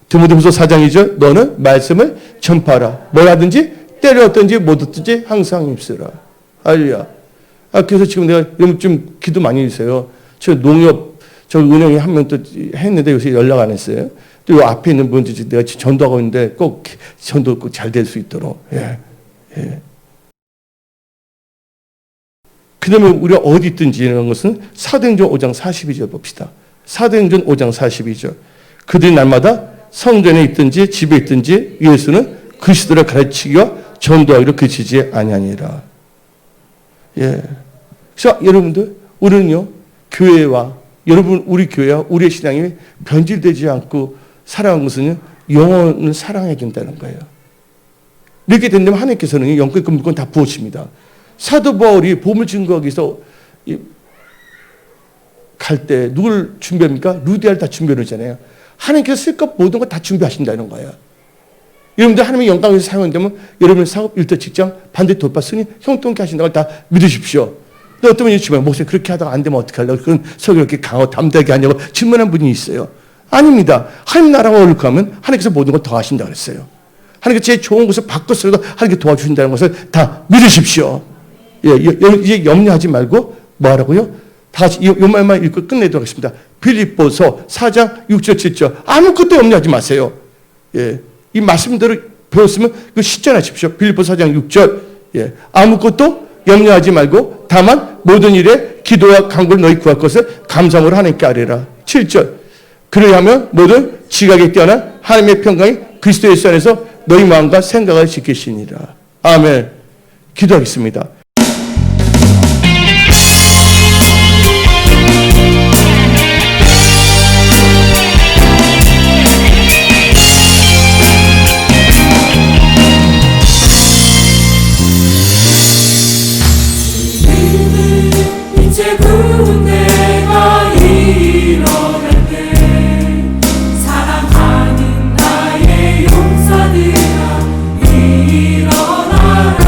디모데후서 4장 2절 너는 말씀을 전파하라. 뭘 하든지 때를 어떤지 못 어떤지 항상 힘쓰라. 할렐루야. 그래서 지금 내가 좀 기도 많이 해주세요. 저 농협 저 은행에 한 명 또 했는데 요새 연락 안 했어요. 또 요 앞에 있는 분들 내가 전도하고 있는데 꼭 전도 꼭 잘 될 수 있도록. 예. 그 다음에 우리가 어디 있든지 이런 것은 사도행전 5장 42절 봅시다. 사도행전 5장 42절. 그들이 날마다 성전에 있든지 집에 있든지 예수는 그리스도를 가르치기와 전도하기로 그치지 아니하니라. 예. 그래서 여러분들, 우리는요, 교회와, 여러분, 우리 교회와 우리의 신앙이 변질되지 않고 살아가는 것은 영혼을 사랑해야 된다는 거예요. 이렇게 된다면 하나님께서는 영권, 물권 다 부어집니다. 사도 바울이 보물 증거하기 위해서 갈 때 누굴 준비합니까? 루디아를 다 준비해놓잖아요. 하나님께서 쓸 것 모든 거 다 준비하신다는 거예요. 여러분들 하나님의 영광을 사용한다면 여러분의 사업, 일터, 직장 반드시 돌파, 승리, 형통케 하신다는 걸 다 믿으십시오. 근데 어떤 분이 주변에 목사님 그렇게 하다가 안 되면 어떻게 하려고 그런 설교 이렇게 강하고 담대하게 하냐고 질문한 분이 있어요. 아닙니다. 하나님 나라가 오르면 하나님께서 모든 걸 더 하신다 그랬어요. 하나님께서 제 좋은 것을 바꿨어도 하나님께 도와주신다는 것을 다 믿으십시오. 예, 이제 염려하지 말고 뭐 하라고요? 다 같이 이 말만 읽고 끝내도록 하겠습니다. 빌립보서 4장 6절 7절 아무것도 염려하지 마세요. 예, 이 말씀대로 배웠으면 그 실천하십시오. 빌립보서 4장 6절 예, 아무것도 염려하지 말고 다만 모든 일에 기도와 간구를 너희 구할 것을 감사함으로 하나님께 아뢰라. 7절 그러하면 모든 지각에 뛰어난 하나님의 평강이 그리스도 예수 안에서 너희 마음과 생각을 지키시니라. 아멘. 기도하겠습니다. 이제 군대가 일어날 때 사랑하는 나의 용사들아 일어나라.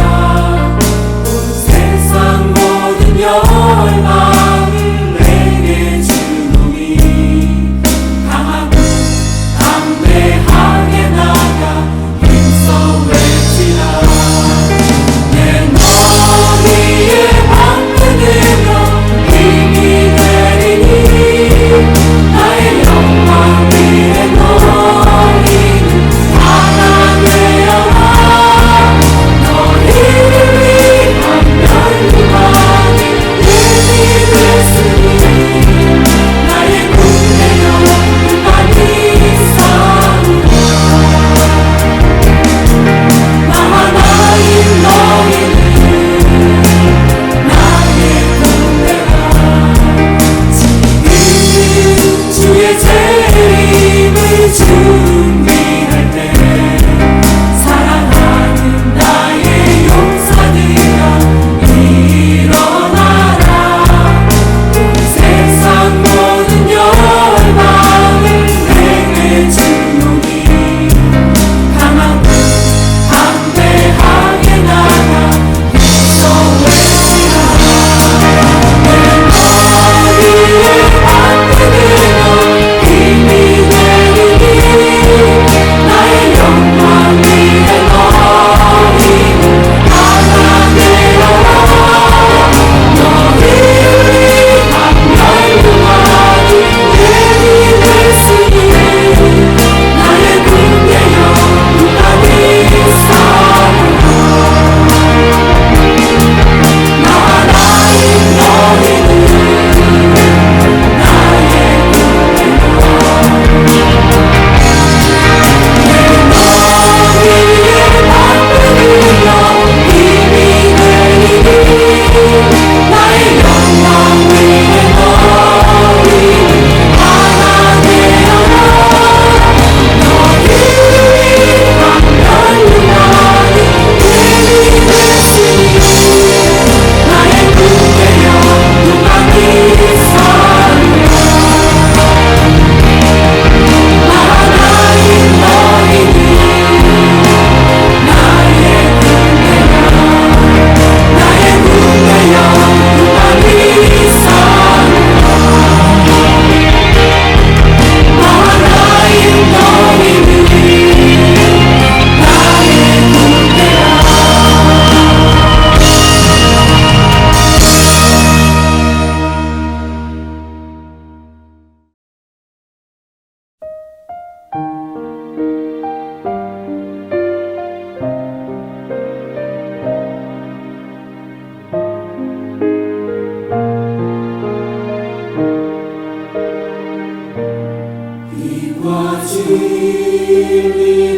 빛과 진리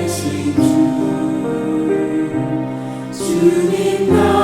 되신 주 주님 나